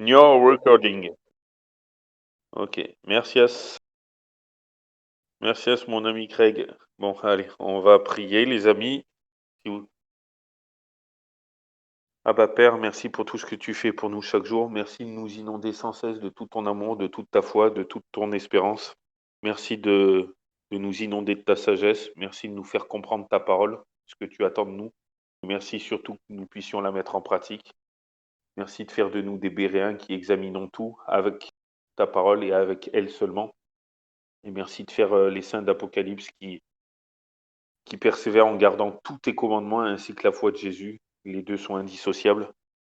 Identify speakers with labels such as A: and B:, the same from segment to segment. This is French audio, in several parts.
A: Your recording. Ok, merci. Merci mon ami Craig. Bon, allez, on va prier, les amis. Si vous- Abba Père, merci pour tout ce que tu fais pour nous chaque jour. Merci de nous inonder sans cesse de tout ton amour, de toute ta foi, de toute ton espérance. Merci de nous inonder de ta sagesse. Merci de nous faire comprendre ta parole, ce que tu attends de nous. Merci surtout que nous puissions la mettre en pratique. Merci de faire de nous des Béréens qui examinons tout avec ta parole et avec elle seulement. Et merci de faire les saints d'Apocalypse qui persévèrent en gardant tous tes commandements ainsi que la foi de Jésus. Les deux sont indissociables.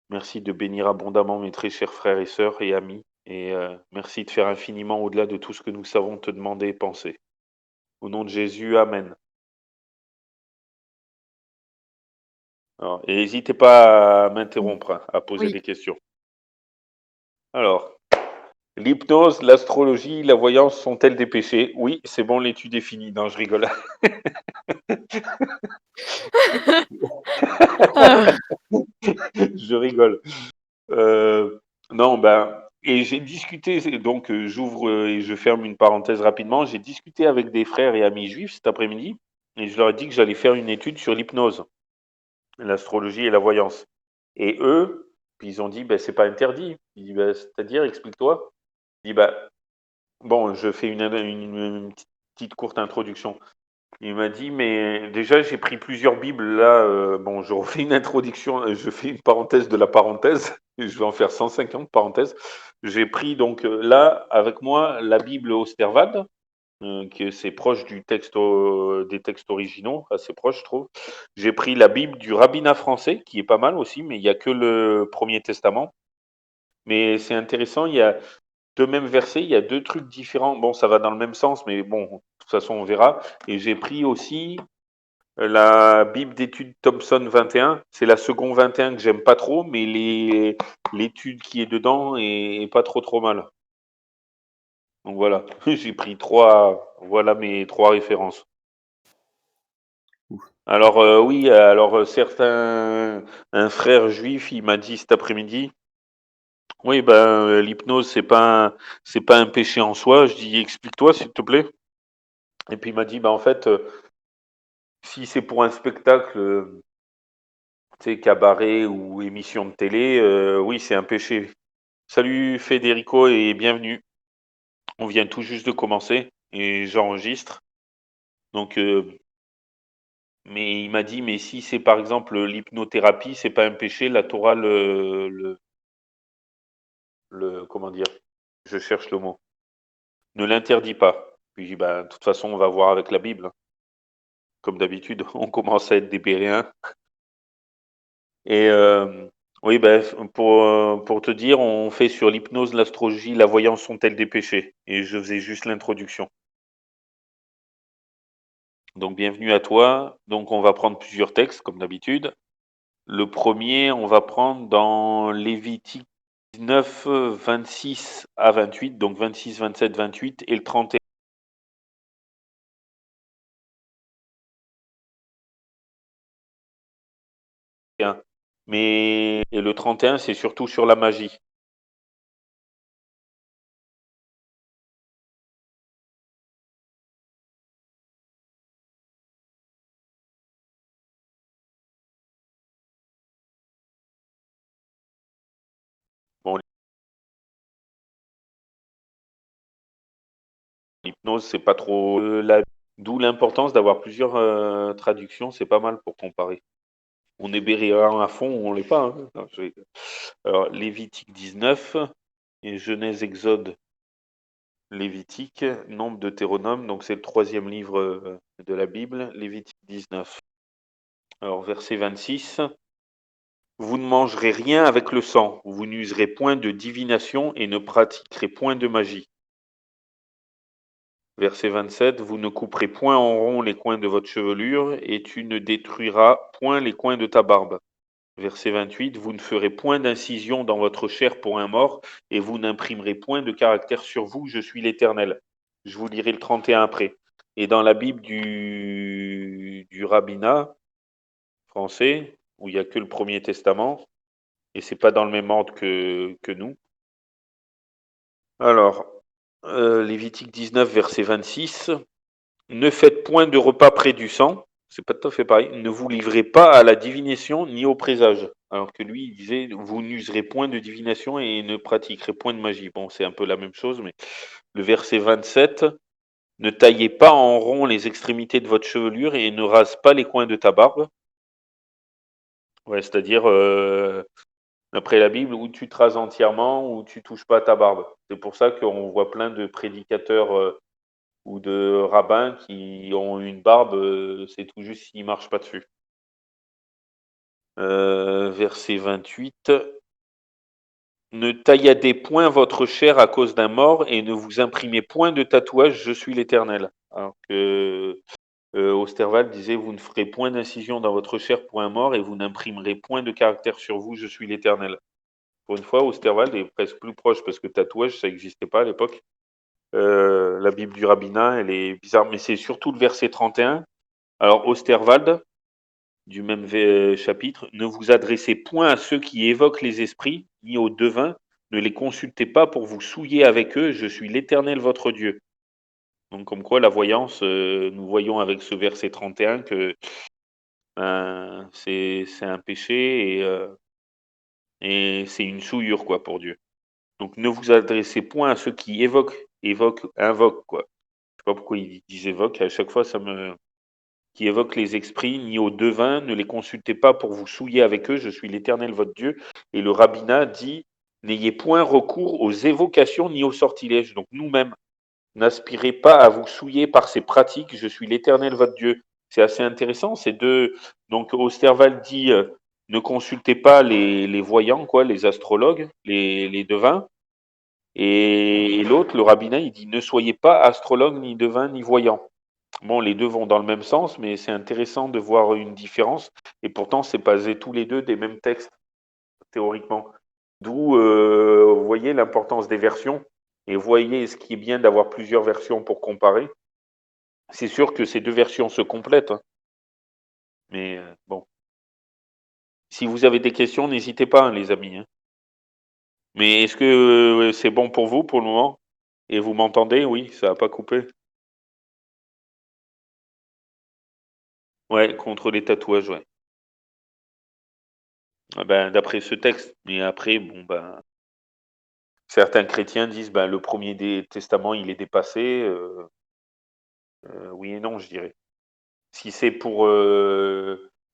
A: Merci de bénir abondamment mes très chers frères et sœurs et amis. Et merci de faire infiniment au-delà de tout ce que nous savons te demander et penser. Au nom de Jésus, Amen. Alors, et n'hésitez pas à m'interrompre, hein, à poser
B: Oui.
A: des questions. Alors, l'hypnose, l'astrologie, la voyance sont-elles des péchés? Oui, c'est bon, l'étude est finie. Non, je rigole.
B: Ah,
A: Je rigole. Non, ben, et j'ai discuté, donc j'ouvre et je ferme une parenthèse rapidement. J'ai discuté avec des frères et amis juifs cet après-midi et je leur ai dit que j'allais faire une étude sur l'hypnose, l'astrologie et la voyance. Et eux, puis ils ont dit, ben, c'est pas interdit. Ils disent, ben, c'est-à-dire, explique-toi. Je dis, ben, bon, je fais une petite courte introduction. Il m'a dit, mais déjà, j'ai pris plusieurs Bibles. Là, bon, je refais une introduction, je fais une parenthèse de la parenthèse. Je vais en faire 150 parenthèses. J'ai pris donc là, avec moi, la Bible Osterwald, que c'est proche du texte, des textes originaux, assez proche, je trouve. J'ai pris la Bible du rabbinat français, qui est pas mal aussi, mais il n'y a que le Premier Testament. Mais c'est intéressant, il y a deux mêmes versets, il y a deux trucs différents. Bon, ça va dans le même sens, mais bon, de toute façon, on verra. Et j'ai pris aussi la Bible d'études Thomson 21, c'est la seconde 21 que j'aime pas trop, mais l'étude qui est dedans est pas trop mal. Donc voilà, j'ai pris voilà mes trois références. Alors oui, alors certains, un frère juif, il m'a dit cet après-midi, oui, ben l'hypnose c'est pas un péché en soi. Je dis explique-toi s'il te plaît. Et puis il m'a dit, bah en fait, si c'est pour un spectacle, tu sais, cabaret ou émission de télé, oui, c'est un péché. Salut Federico et bienvenue. On vient tout juste de commencer et j'enregistre. Donc, mais il m'a dit, mais si c'est par exemple l'hypnothérapie, c'est pas un péché, la Torah comment dire, je cherche le mot, ne l'interdit pas. Puis j'ai dit, bah, de toute façon, on va voir avec la Bible, hein. Comme d'habitude, on commence à être des Béréens. Et oui, ben, pour te dire, on fait sur l'hypnose, l'astrologie, la voyance sont-elles des péchés? Et je faisais juste l'introduction. Donc bienvenue à toi. Donc on va prendre plusieurs textes comme d'habitude. Le premier, on va prendre dans Lévitique 19, 26 à 28, donc 26, 27, 28 et le 31. Mais et le 31, c'est surtout sur la magie. Bon, l'hypnose, c'est pas trop d'où l'importance d'avoir plusieurs traductions, c'est pas mal pour comparer. On est béréen à fond ou on l'est pas, hein. Non, alors, Lévitique 19 et Genèse, Exode, Lévitique, Nombre, Deutéronome, donc c'est le troisième livre de la Bible, Lévitique 19. Alors, verset 26. Vous ne mangerez rien avec le sang, vous n'userez point de divination et ne pratiquerez point de magie. Verset 27. Vous ne couperez point en rond les coins de votre chevelure et tu ne détruiras point les coins de ta barbe. Verset 28, vous ne ferez point d'incision dans votre chair pour un mort, et vous n'imprimerez point de caractère sur vous, je suis l'Éternel. Je vous lirai le 31 après. Et dans la Bible du rabbinat français, où il n'y a que le Premier Testament, et c'est pas dans le même ordre que nous, Alors, Lévitique 19, verset 26. Ne faites point de repas près du sang. C'est pas tout à fait pareil. Ne vous livrez pas à la divination ni au présage. Alors que lui, il disait, vous n'userez point de divination et ne pratiquerez point de magie. Bon, c'est un peu la même chose, mais le verset 27, ne taillez pas en rond les extrémités de votre chevelure et ne rase pas les coins de ta barbe. Ouais, c'est-à-dire, après la Bible, où tu te rases entièrement, ou tu touches pas à ta barbe. C'est pour ça qu'on voit plein de prédicateurs ou de rabbins qui ont une barbe, c'est tout juste s'ils marchent pas dessus. Verset 28. Ne tailladez point votre chair à cause d'un mort et ne vous imprimez point de tatouage, je suis l'Éternel. Alors que Osterwald disait, vous ne ferez point d'incision dans votre chair pour un mort et vous n'imprimerez point de caractère sur vous, je suis l'Éternel. Pour une fois, Osterwald est presque plus proche parce que tatouage, ça n'existait pas à l'époque. La Bible du rabbinat, elle est bizarre, mais c'est surtout le verset 31. Alors, Osterwald, du même chapitre, ne vous adressez point à ceux qui évoquent les esprits, ni aux devins, ne les consultez pas pour vous souiller avec eux, je suis l'Éternel votre Dieu. Donc, comme quoi, la voyance, nous voyons avec ce verset 31 que c'est un péché et c'est une souillure, quoi, pour Dieu. Donc, ne vous adressez point à ceux qui invoquent, quoi. Je sais pas pourquoi ils disent évoquent, à chaque fois, qui évoquent les esprits, ni aux devins, ne les consultez pas pour vous souiller avec eux, je suis l'Éternel votre Dieu. Et le rabbinat dit, n'ayez point recours aux évocations ni aux sortilèges. Donc, nous-mêmes, n'aspirez pas à vous souiller par ces pratiques, je suis l'Éternel votre Dieu. C'est assez intéressant, ces deux. Donc, Osterwald dit, ne consultez pas les voyants, quoi, les astrologues, les devins. Et l'autre, le rabbinat, il dit, ne soyez pas astrologue, ni devin, ni voyant. Bon, les deux vont dans le même sens, mais c'est intéressant de voir une différence. Et pourtant, c'est basé tous les deux des mêmes textes, théoriquement. D'où, vous voyez l'importance des versions. Et voyez ce qui est bien d'avoir plusieurs versions pour comparer. C'est sûr que ces deux versions se complètent, hein, mais bon. Si vous avez des questions, n'hésitez pas, hein, les amis, hein. Mais est-ce que c'est bon pour vous pour le moment? Et vous m'entendez? Oui, ça n'a pas coupé? Ouais, contre les tatouages, ouais. Ah ben, d'après ce texte. Mais après, bon, ben, certains chrétiens disent, ben, le premier des testaments, il est dépassé. Oui et non, je dirais. Si c'est pour,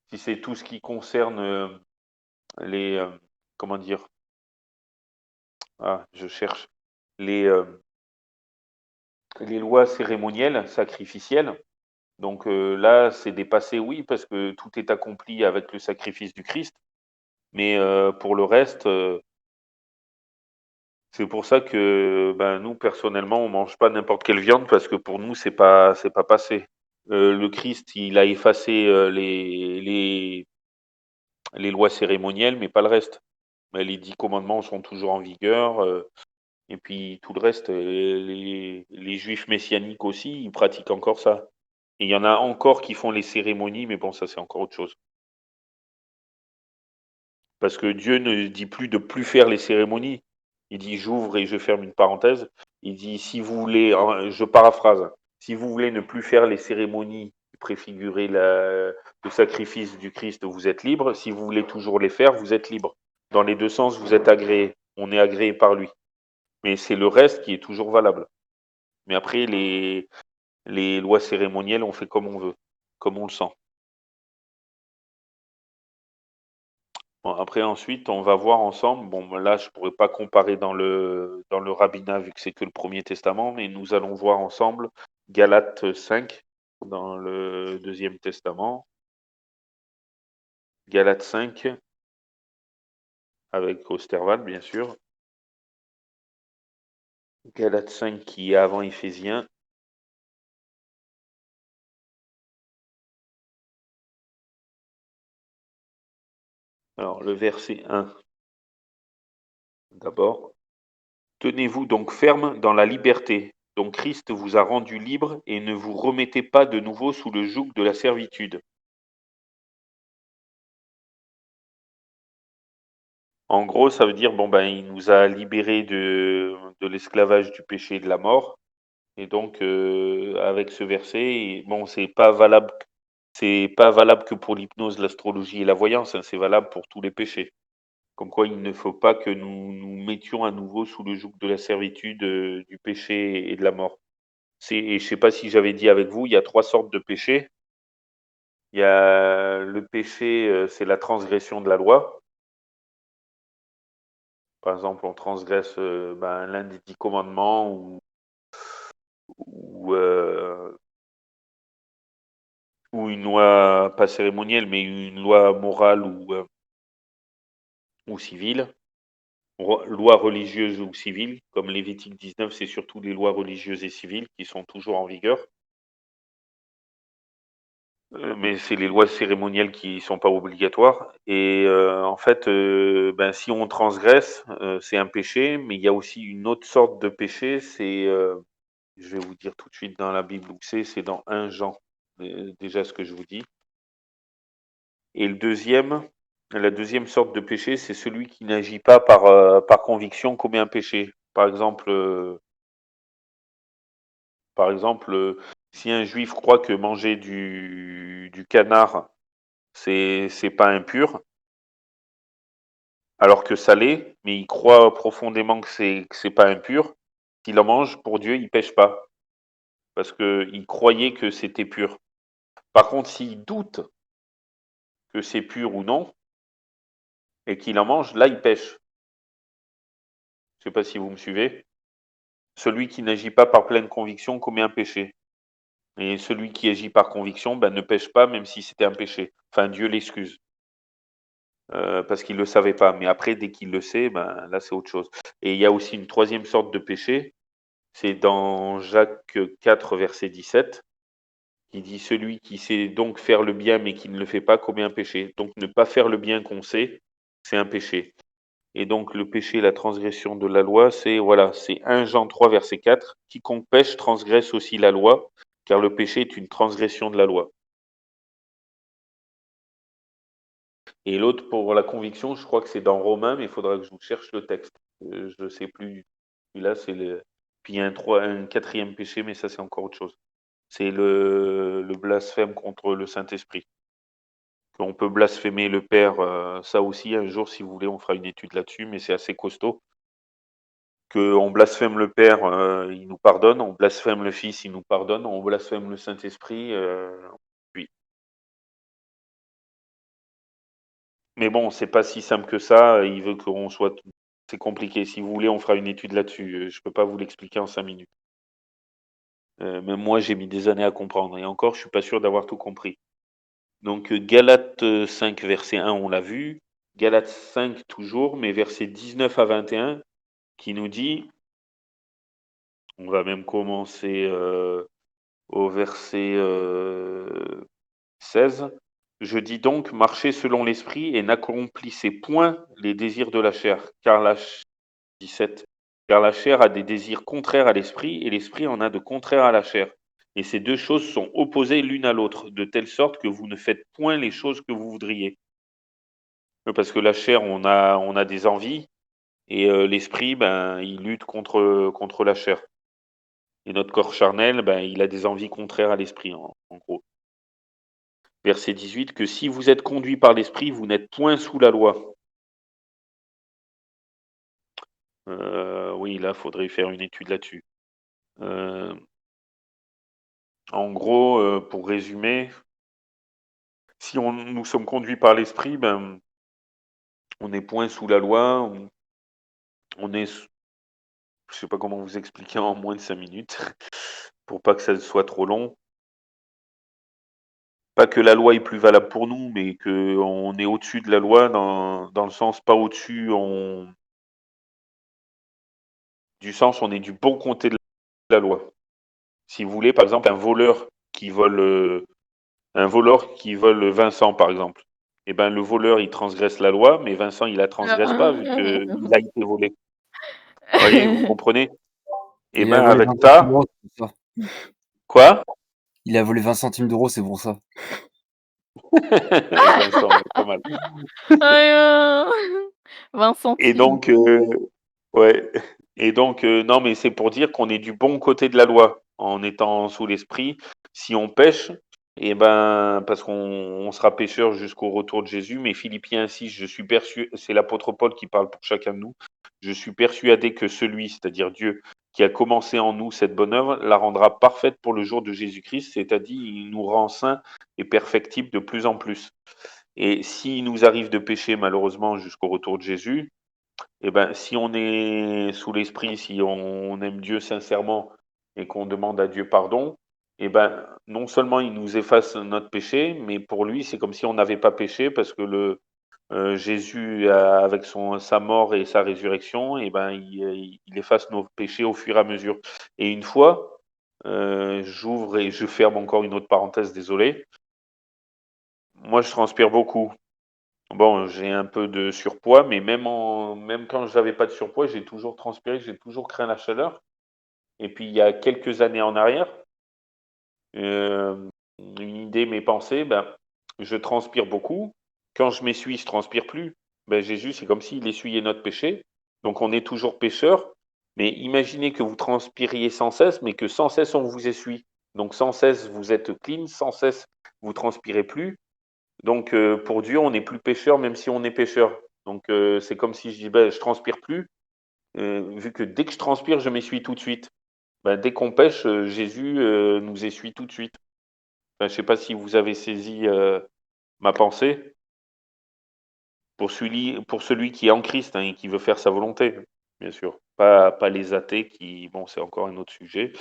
A: si c'est tout ce qui concerne les, comment dire? Ah, je cherche. Les, les lois cérémonielles, sacrificielles. Donc là, c'est dépassé, oui, parce que tout est accompli avec le sacrifice du Christ. Mais pour le reste, c'est pour ça que ben, nous, personnellement, on mange pas n'importe quelle viande parce que pour nous, c'est pas passé. Le Christ, il a effacé les lois cérémonielles, mais pas le reste. Mais les 10 commandements sont toujours en vigueur. Et puis tout le reste, les juifs messianiques aussi, ils pratiquent encore ça. Et il y en a encore qui font les cérémonies, mais bon, ça c'est encore autre chose. Parce que Dieu ne dit plus de plus faire les cérémonies. Il dit, j'ouvre et je ferme une parenthèse. Il dit, si vous voulez, je paraphrase, si vous voulez ne plus faire les cérémonies qui préfiguraient le sacrifice du Christ, vous êtes libre. Si vous voulez toujours les faire, vous êtes libre. Dans les deux sens, vous êtes agréé. On est agréé par lui. Mais c'est le reste qui est toujours valable. Mais après, les lois cérémonielles, on fait comme on veut, comme on le sent. Bon, après, ensuite, on va voir ensemble. Bon, là, je pourrais pas comparer dans le rabbinat vu que c'est que le Premier Testament, mais nous allons voir ensemble Galates 5 dans le Deuxième Testament. Galates 5 avec Osterwald, bien sûr. Galates 5 qui est avant Éphésiens. Alors, le verset 1 d'abord. Tenez-vous donc ferme dans la liberté dont Christ vous a rendu libre et ne vous remettez pas de nouveau sous le joug de la servitude. En gros, ça veut dire, bon, ben, il nous a libérés de l'esclavage, du péché et de la mort. Et donc, avec ce verset, bon, c'est pas valable que pour l'hypnose, l'astrologie et la voyance, hein, c'est valable pour tous les péchés. Comme quoi, il ne faut pas que nous nous mettions à nouveau sous le joug de la servitude, du péché et de la mort. Et je sais pas si j'avais dit avec vous, il y a 3 sortes de péchés. Il y a le péché, c'est la transgression de la loi. Par exemple, on transgresse, l'un des 10 commandements ou, heu, ou une loi pas cérémonielle, mais une loi morale ou civile. Loi religieuse ou civile, comme Lévitique 19, c'est surtout les lois religieuses et civiles qui sont toujours en vigueur. Mais c'est les lois cérémonielles qui sont pas obligatoires et en fait, si on transgresse, c'est un péché, mais il y a aussi une autre sorte de péché, je vais vous dire tout de suite dans la Bible où c'est dans 1 Jean, déjà ce que je vous dis. Et la deuxième sorte de péché, c'est celui qui n'agit pas par conviction commet un péché. Par exemple, si un juif croit que manger du canard, c'est pas impur, alors que ça l'est, mais il croit profondément que c'est pas impur, s'il en mange, pour Dieu, il pêche pas, parce qu'il croyait que c'était pur. Par contre, s'il doute que c'est pur ou non, et qu'il en mange, là, il pêche. Je sais pas si vous me suivez. Celui qui n'agit pas par pleine conviction commet un péché. Et celui qui agit par conviction, ne pêche pas, même si c'était un péché. Enfin, Dieu l'excuse. Parce qu'il ne le savait pas. Mais après, dès qu'il le sait, là, c'est autre chose. Et il y a aussi une troisième sorte de péché, c'est dans Jacques 4, verset 17, qui dit: «Celui qui sait donc faire le bien, mais qui ne le fait pas, commet un péché». Donc ne pas faire le bien qu'on sait, c'est un péché. Et donc le péché, la transgression de la loi, c'est 1 Jean 3, verset 4: «Quiconque pêche transgresse aussi la loi, car le péché est une transgression de la loi». Et l'autre pour la conviction, je crois que c'est dans Romains, mais il faudra que je vous cherche le texte. Je ne sais plus. Celui-là, c'est le puis il y a un 4e péché, mais ça, c'est encore autre chose. C'est le blasphème contre le Saint-Esprit. On peut blasphémer le Père, ça aussi un jour si vous voulez, on fera une étude là-dessus, mais c'est assez costaud. Qu'on blasphème le Père, il nous pardonne, on blasphème le Fils, il nous pardonne, on blasphème le Saint-Esprit, oui. Mais bon, c'est pas si simple que ça, il veut qu'on soit c'est compliqué. Si vous voulez, on fera une étude là-dessus, je peux pas vous l'expliquer en 5 minutes. Même moi, j'ai mis des années à comprendre et encore, je suis pas sûr d'avoir tout compris. Donc, Galates, 5 verset 1, on l'a vu. Galates 5 toujours, mais versets 19 à 21 qui nous dit on va même commencer, au verset, 16: «Je dis donc, marchez selon l'esprit et n'accomplissez point les désirs de la chair, car la ch» 17: «Car la chair a des désirs contraires à l'esprit et l'esprit en a de contraires à la chair. Et ces 2 choses sont opposées l'une à l'autre, de telle sorte que vous ne faites point les choses que vous voudriez». Parce que la chair, on a des envies et l'esprit, il lutte contre la chair. Et notre corps charnel, il a des envies contraires à l'esprit, en gros. Verset 18: «Que si vous êtes conduits par l'esprit, vous n'êtes point sous la loi». Oui, là, faudrait faire une étude là-dessus. Heu, En gros, pour résumer, si nous sommes conduits par l'esprit, on n'est point sous la loi, on est s je sais pas comment vous expliquer en moins de 5 minutes, pour pas que ça soit trop long. Pas que la loi est plus valable pour nous, mais qu'on est au-dessus de la loi dans le sens pas au-dessus, on est du bon côté de la loi. Si vous voulez, par exemple, un voleur qui vole Vincent, par exemple, et le voleur, il transgresse la loi, mais Vincent, il la transgresse pas vu qu'il a été volé. Vous voyez, vous comprenez? Et
B: Il a volé
A: avec
B: 20 centimes
A: ça
B: d'euros, c'est pour ça.
A: quoi?
B: Il a volé 20 centimes d'euros, c'est pour ça.
A: Vincent, ouais, pas mal.
C: Ouais, 20
A: Et
C: centimes.
A: donc ouais. Et donc, non, mais c'est pour dire qu'on est du bon côté de la loi en étant sous l'esprit. Si on pêche, eh ben, parce qu'on sera pécheur jusqu'au retour de Jésus. Mais Philippiens 6, je suis persuadé, c'est l'apôtre Paul qui parle pour chacun de nous. Je suis persuadé que celui, c'est-à-dire Dieu, qui a commencé en nous cette bonne œuvre, la rendra parfaite pour le jour de Jésus-Christ, c'est-à-dire il nous rend saints et perfectibles de plus en plus. Et s'il nous arrive de pécher malheureusement jusqu'au retour de Jésus, eh ben, si on est sous l'esprit, si on aime Dieu sincèrement et qu'on demande à Dieu pardon, eh ben, non seulement il nous efface notre péché, mais pour lui, c'est comme si on n'avait pas péché parce que Jésus, avec sa mort et sa résurrection, eh ben, il efface nos péchés au fur et à mesure. Et une fois, j'ouvre et je ferme encore une autre parenthèse, désolé. Moi, je transpire beaucoup. Bon, j'ai un peu de surpoids, mais même quand j'avais pas de surpoids, j'ai toujours transpiré, j'ai toujours craint la chaleur. Et puis il y a quelques années en arrière, une idée m'est pensée, ben, je transpire beaucoup. Quand je m'essuie, je transpire plus. Ben, Jésus, c'est comme s'il essuyait notre péché. Donc on est toujours pécheur. Mais imaginez que vous transpiriez sans cesse, mais que sans cesse on vous essuie. Donc sans cesse vous êtes clean, sans cesse vous transpirez plus. Donc, pour Dieu, on n'est plus pécheur, même si on est pécheur. Donc, c'est comme si je dis, ben, je transpire plus, vu que dès que je transpire, je m'essuie tout de suite. Ben, dès qu'on pêche, Jésus nous essuie tout de suite. Enfin, je ne sais pas si vous avez saisi ma pensée. Pour celui qui est en Christ hein, et qui veut faire sa volonté, bien sûr. Pas les athées qui, bon, c'est encore un autre sujet.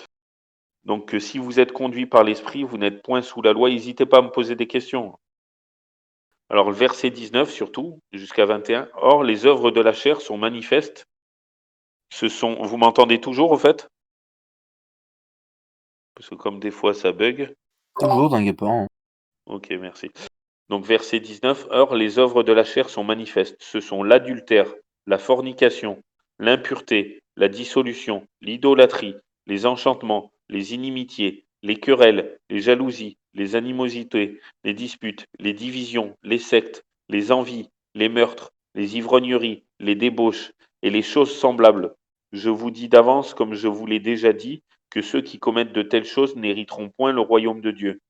A: Donc, si vous êtes conduit par l'Esprit, vous n'êtes point sous la loi, n'hésitez pas à me poser des questions. Alors, le verset 19 surtout, jusqu'à 21. Or, les œuvres de la chair sont manifestes. Vous m'entendez toujours au fait? Parce que comme des fois ça bug.
B: Toujours, t'inquiète pas, hein.
A: Ok, merci. Donc, verset 19. Or, les œuvres de la chair sont manifestes. Ce sont l'adultère, la fornication, l'impureté, la dissolution, l'idolâtrie, les enchantements, les inimitiés, les querelles, les jalousies, les animosités, les disputes, les divisions, les sectes, les envies, les meurtres, les ivrogneries, les débauches et les choses semblables. Je vous dis d'avance, comme je vous l'ai déjà dit, que ceux qui commettent de telles choses n'hériteront point le royaume de Dieu.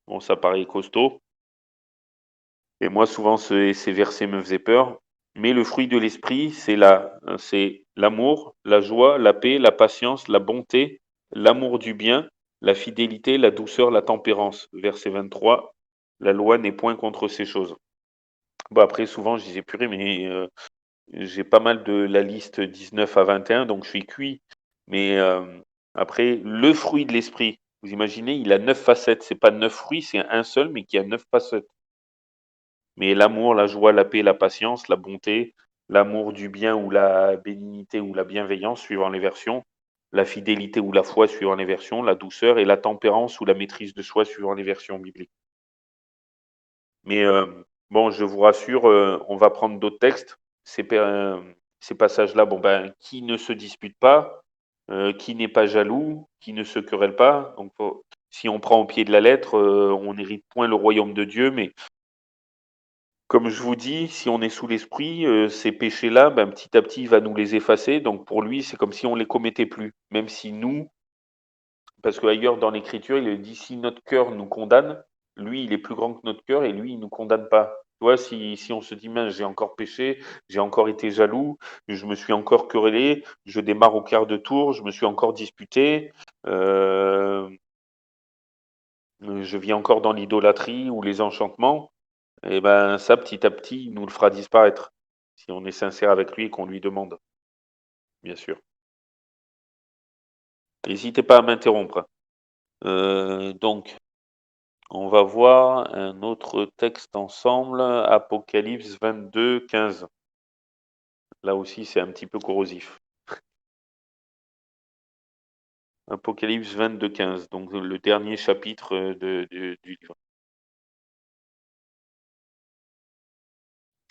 A: Bon, ça paraît costaud. Et moi, souvent, ces versets me faisaient peur. Mais le fruit de l'esprit, c'est l'amour, la joie, la paix, la patience, la bonté, l'amour du bien, la fidélité, la douceur, la tempérance. Verset 23. La loi n'est point contre ces choses. Bon, après, souvent, je disais, purée, mais j'ai pas mal de la liste 19 à 21, donc je suis cuit. Mais après, le fruit de l'esprit, vous imaginez, il a 9 facettes. C'est pas 9 fruits, c'est un seul, mais qui a 9 facettes. Mais l'amour, la joie, la paix, la patience, la bonté, l'amour du bien ou la bénignité ou la bienveillance, suivant les versions, la fidélité ou la foi, suivant les versions, la douceur et la tempérance ou la maîtrise de soi, suivant les versions bibliques. Mais bon, je vous rassure, on va prendre d'autres textes. Ces passages-là, bon ben, qui ne se dispute pas, qui n'est pas jaloux, qui ne se querelle pas. Donc, si on prend au pied de la lettre, on n'hérite point le royaume de Dieu, mais comme je vous dis, si on est sous l'esprit, ces péchés-là, ben, petit à petit, il va nous les effacer. Donc pour lui, c'est comme si on les commettait plus. Même si nous, parce qu'ailleurs dans l'Écriture, il est dit si notre cœur nous condamne, lui, il est plus grand que notre cœur et lui, il nous condamne pas. Tu vois, si on se dit, mince, j'ai encore péché, j'ai encore été jaloux, je me suis encore querellé, je démarre au quart de tour, je me suis encore disputé, euh, je vis encore dans l'idolâtrie ou les enchantements, et ben ça, petit à petit, il nous le fera disparaître. Si on est sincère avec lui et qu'on lui demande, bien sûr. N'hésitez pas à m'interrompre. Donc, on va voir un autre texte ensemble, Apocalypse 22, 15. Là aussi, c'est un petit peu corrosif. Apocalypse 22, 15, donc le dernier chapitre du livre.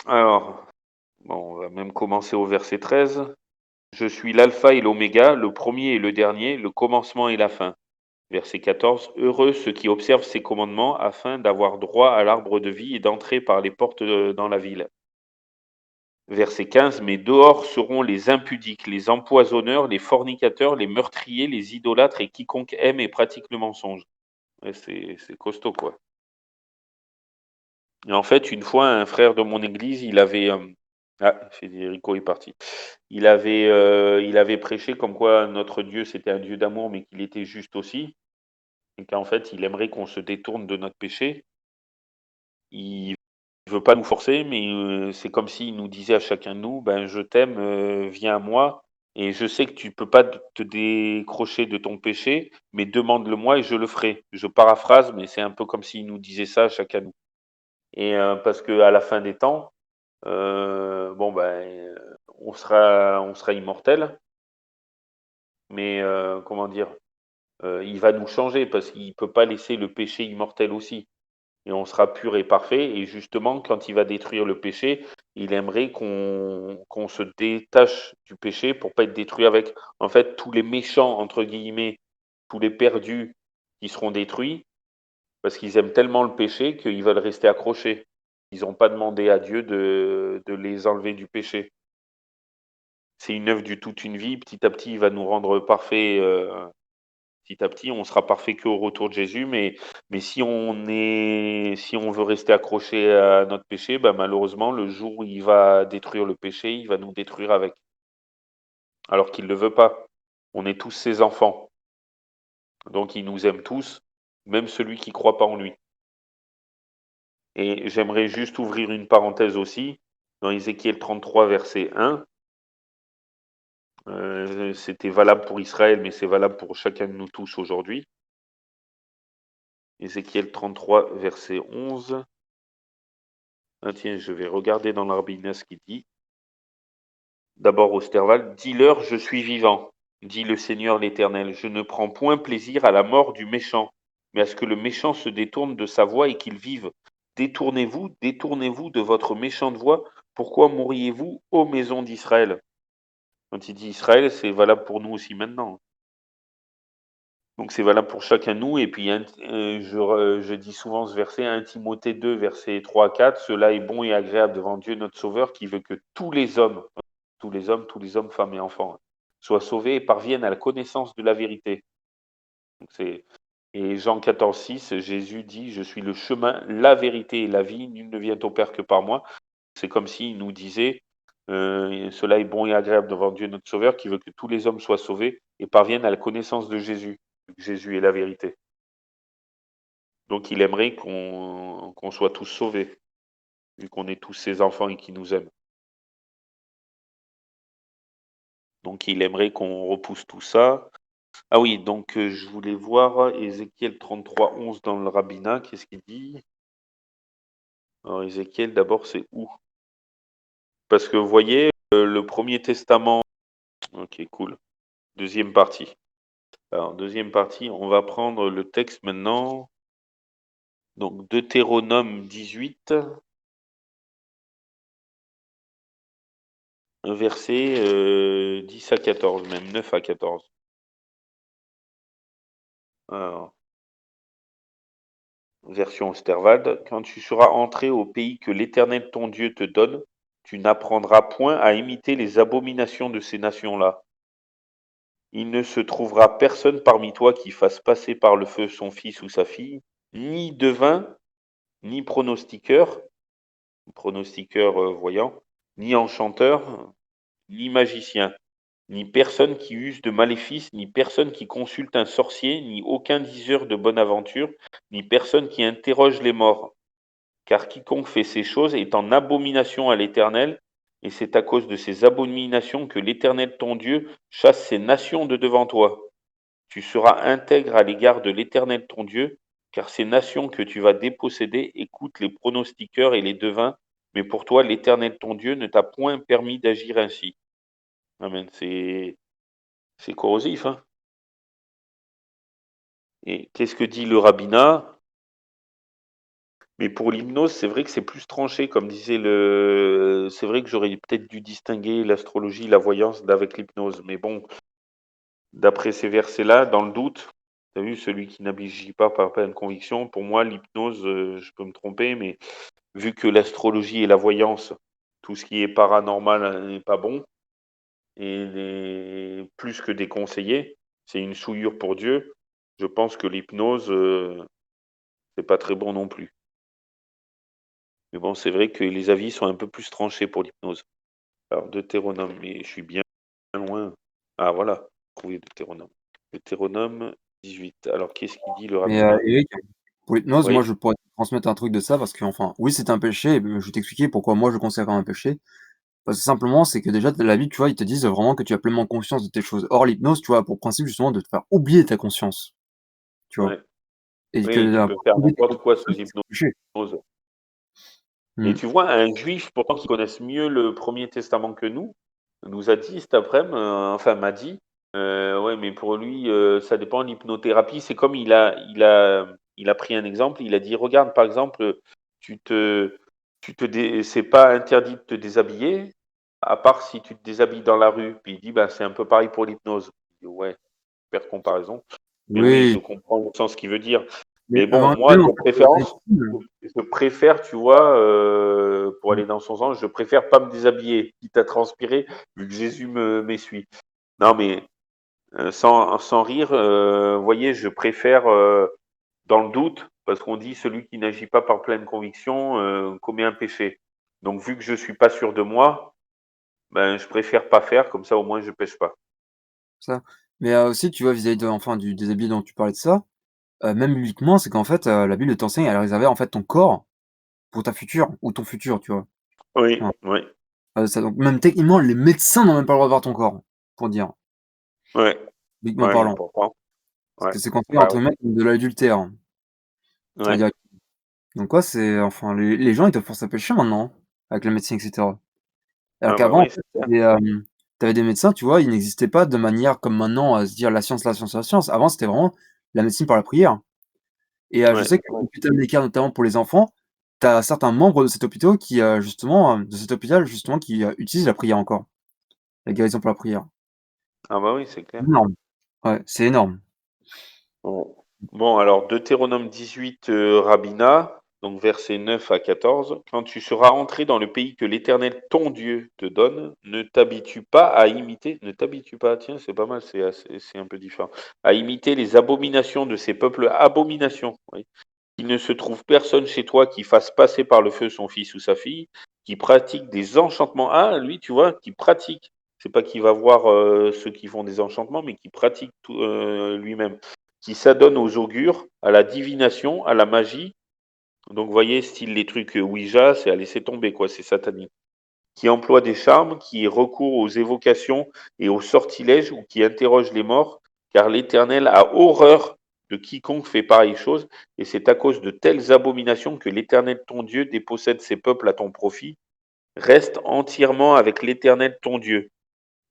A: Alors, bon, on va même commencer au verset 13. Je suis l'alpha et l'oméga, le premier et le dernier, le commencement et la fin. Verset 14. Heureux ceux qui observent ces commandements afin d'avoir droit à l'arbre de vie et d'entrer par les portes dans la ville. Verset 15, mais dehors seront les impudiques, les empoisonneurs, les fornicateurs, les meurtriers, les idolâtres et quiconque aime et pratique le mensonge. Ouais, c'est costaud, quoi. Et en fait, une fois, un frère de mon église, il avait... Ah, Federico est parti. Il avait prêché comme quoi notre Dieu, c'était un Dieu d'amour, mais qu'il était juste aussi. Et qu'en fait, il aimerait qu'on se détourne de notre péché. Il veut pas nous forcer, mais c'est comme s'il nous disait à chacun de nous, ben, je t'aime, viens à moi. Et je sais que tu peux pas te décrocher de ton péché, mais demande-le-moi et je le ferai. Je paraphrase, mais c'est un peu comme s'il nous disait ça à chacun de nous. Et parce que à la fin des temps, bon ben, on sera immortel, mais comment dire, il va nous changer parce qu'il peut pas laisser le péché immortel aussi. Et on sera pur et parfait. Et justement, quand il va détruire le péché, il aimerait qu'on se détache du péché pour pas être détruit avec. En fait, tous les méchants, entre guillemets, tous les perdus qui seront détruits, parce qu'ils aiment tellement le péché qu'ils veulent rester accrochés. Ils n'ont pas demandé à Dieu de les enlever du péché. C'est une œuvre du toute une vie. Petit à petit, il va nous rendre parfaits. Petit à petit, on sera parfait qu'au retour de Jésus, mais si on veut rester accroché à notre péché, bah, malheureusement, le jour où il va détruire le péché, il va nous détruire avec. Alors qu'il ne le veut pas. On est tous ses enfants. Donc il nous aime tous, même celui qui ne croit pas en lui. Et j'aimerais juste ouvrir une parenthèse aussi, dans Ézéchiel 33, verset 1. C'était valable pour Israël, mais c'est valable pour chacun de nous tous aujourd'hui. Ézéchiel 33, verset 11. Ah tiens, je vais regarder dans l'Arbinas ce qu'il dit. D'abord au Sterval, dis-leur, je suis vivant, dit le Seigneur l'Éternel. Je ne prends point plaisir à la mort du méchant, mais à ce que le méchant se détourne de sa voie et qu'il vive. Détournez-vous, détournez-vous de votre méchante voie. Pourquoi mourriez-vous, ô maison d'Israël? Quand il dit Israël, c'est valable pour nous aussi maintenant. Donc c'est valable pour chacun de nous. Et puis je dis souvent ce verset, 1 Timothée 2, versets 3 à 4, cela est bon et agréable devant Dieu notre Sauveur qui veut que tous les hommes, femmes et enfants, soient sauvés et parviennent à la connaissance de la vérité. Donc et Jean 14, 6, Jésus dit, je suis le chemin, la vérité et la vie, nul ne vient au Père que par moi. C'est comme s'il nous disait, cela est bon et agréable devant Dieu notre Sauveur qui veut que tous les hommes soient sauvés et parviennent à la connaissance de Jésus. Jésus est la vérité. Donc il aimerait qu'on soit tous sauvés, vu qu'on est tous ses enfants et qu'il nous aime. Donc il aimerait qu'on repousse tout ça. Ah oui, donc je voulais voir Ézéchiel 33, 11 dans le rabbinat, qu'est-ce qu'il dit? Alors Ézéchiel, d'abord, c'est où? Parce que vous voyez, le Premier Testament, ok, cool. Deuxième partie. Alors, deuxième partie, on va prendre le texte maintenant. Donc, Deutéronome 18, verset 10 à 14, même 9 à 14. Alors, version Osterwald. Quand tu seras entré au pays que l'Éternel ton Dieu te donne, tu n'apprendras point à imiter les abominations de ces nations-là. Il ne se trouvera personne parmi toi qui fasse passer par le feu son fils ou sa fille, ni devin, ni pronostiqueur voyant, ni enchanteur, ni magicien, ni personne qui use de maléfice, ni personne qui consulte un sorcier, ni aucun diseur de bonne aventure, ni personne qui interroge les morts. Car quiconque fait ces choses est en abomination à l'Éternel, et c'est à cause de ces abominations que l'Éternel ton Dieu chasse ces nations de devant toi. Tu seras intègre à l'égard de l'Éternel ton Dieu, car ces nations que tu vas déposséder écoutent les pronostiqueurs et les devins, mais pour toi l'Éternel ton Dieu ne t'a point permis d'agir ainsi. Amen. C'est corrosif, hein. Et qu'est-ce que dit le rabbinat? Mais pour l'hypnose, c'est vrai que c'est plus tranché, comme disait le. C'est vrai que j'aurais peut-être dû distinguer l'astrologie, la voyance d'avec l'hypnose. Mais bon, d'après ces versets-là, dans le doute, tu as vu, celui qui n'agit pas par pleine conviction, pour moi, l'hypnose, je peux me tromper, mais vu que l'astrologie et la voyance tout ce qui est paranormal n'est pas bon et plus que déconseillé. C'est une souillure pour Dieu. Je pense que l'hypnose, c'est pas très bon non plus. Mais bon, c'est vrai que les avis sont un peu plus tranchés pour l'hypnose. Alors, Deutéronome, mais je suis bien loin. Ah voilà, trouvé Deutéronome. Deutéronome 18. Alors, qu'est-ce qu'il dit le
B: Mais
A: rabbin?
B: Eric, pour l'hypnose, moi,
A: Oui,
B: je pourrais te transmettre un truc de ça parce que, enfin, oui, c'est un péché, et je vais t'expliquer pourquoi moi je le considère comme un péché. Parce que simplement, c'est que déjà, la Bible, tu vois, ils te disent vraiment que tu as pleinement conscience de tes choses. Or, l'hypnose, tu vois, a pour principe justement de te faire oublier ta conscience, tu vois?
A: ouais.
B: Et que
A: Oui, tu peux faire
B: oublier ta
A: n'importe quoi
B: conscience,
A: sous
B: c'est un péché.
A: hypnose. Et
B: Mmh.
A: tu vois, un juif, pourtant qui connaisse mieux le Premier Testament que nous a dit cet après-midi, enfin m'a dit, ouais, mais pour lui, ça dépend de l'hypnothérapie. C'est comme il a pris un exemple, il a dit: «Regarde, par exemple, tu te c'est pas interdit de te déshabiller, à part si tu te déshabilles dans la rue». Puis il dit: «Bah, c'est un peu pareil pour l'hypnose». Je dis: «Ouais, super comparaison». Mais oui,
B: Oui,
A: je comprends le sens qu'il veut dire.
B: mais
A: Mais bon,
B: enfin,
A: moi,
B: même en
A: de
B: fait,
A: préférence,
B: mmh.
A: je préfère, tu vois, pour aller dans son sens, je préfère pas me déshabiller, quitte à transpirer, vu que Jésus m'essuie. Non, mais sans rire, vous voyez, je préfère, dans le doute, parce qu'on dit celui qui n'agit pas par pleine conviction commet un péché. Donc, vu que je suis pas sûr de moi, ben, je préfère pas faire, comme ça au moins je pêche pas.
B: Ça. Mais aussi, tu vois, vis-à-vis de enfin, du déshabillé dont tu parlais de ça, même bibliquement, c'est qu'en fait, la Bible t'enseigne à réserver, en fait, ton corps pour ta future ou ton futur, tu vois?
A: Oui,
B: Enfin,
A: oui,
B: ça donc même techniquement, les médecins n'ont même pas le droit de voir ton corps, pour dire,
A: ouais,
B: bibliquement
A: ouais,
B: parlant.
A: important.
B: Parce
A: Ouais,
B: que c'est considéré
A: bah
B: entre guillemets comme de l'adultère,
A: ouais.
B: indirect. Donc ouais, c'est enfin les gens ils te forcent à pécher maintenant, hein, avec la médecine et cetera. Alors
A: Ah bah
B: qu'avant, en
A: oui,
B: fait,
A: c'est clair.
B: tu avais des médecins, tu vois, ils n'existaient pas de manière comme maintenant à se dire: «La science, la science, la science». Avant, c'était vraiment la médecine par la prière et je
A: Ouais,
B: sais qu'à l'hôpital Necker, notamment pour les enfants, tu as certains membres de cet hôpital qui, justement, de cet hôpital justement qui, utilisent la prière encore, la guérison par la prière.
A: ah bah oui, c'est clair.
B: Énorme. Ouais, c'est énorme.
A: Bon. Bon, alors Deutéronome 18, Rabbinat, donc versets 9 à 14. Quand tu seras entré dans le pays que l'Éternel ton Dieu te donne, ne t'habitue pas à imiter, ne t'habitue pas, tiens, c'est pas mal, c'est un peu différent, à imiter les abominations de ces peuples, abominations, oui. Il ne se trouve personne chez toi qui fasse passer par le feu son fils ou sa fille, qui pratique des enchantements. Ah, lui, tu vois, qui pratique. C'est pas qu'il va voir ceux qui font des enchantements, mais qui pratique lui-même. Qui s'adonne aux augures, à la divination, à la magie. Donc, vous voyez, style les trucs Ouija, c'est à laisser tomber, quoi, c'est satanique. Qui emploie des charmes, qui recourt aux évocations et aux sortilèges ou qui interroge les morts, car l'Éternel a horreur de quiconque fait pareille chose, et c'est à cause de telles abominations que l'Éternel ton Dieu dépossède ses peuples à ton profit. Reste entièrement avec l'Éternel ton Dieu,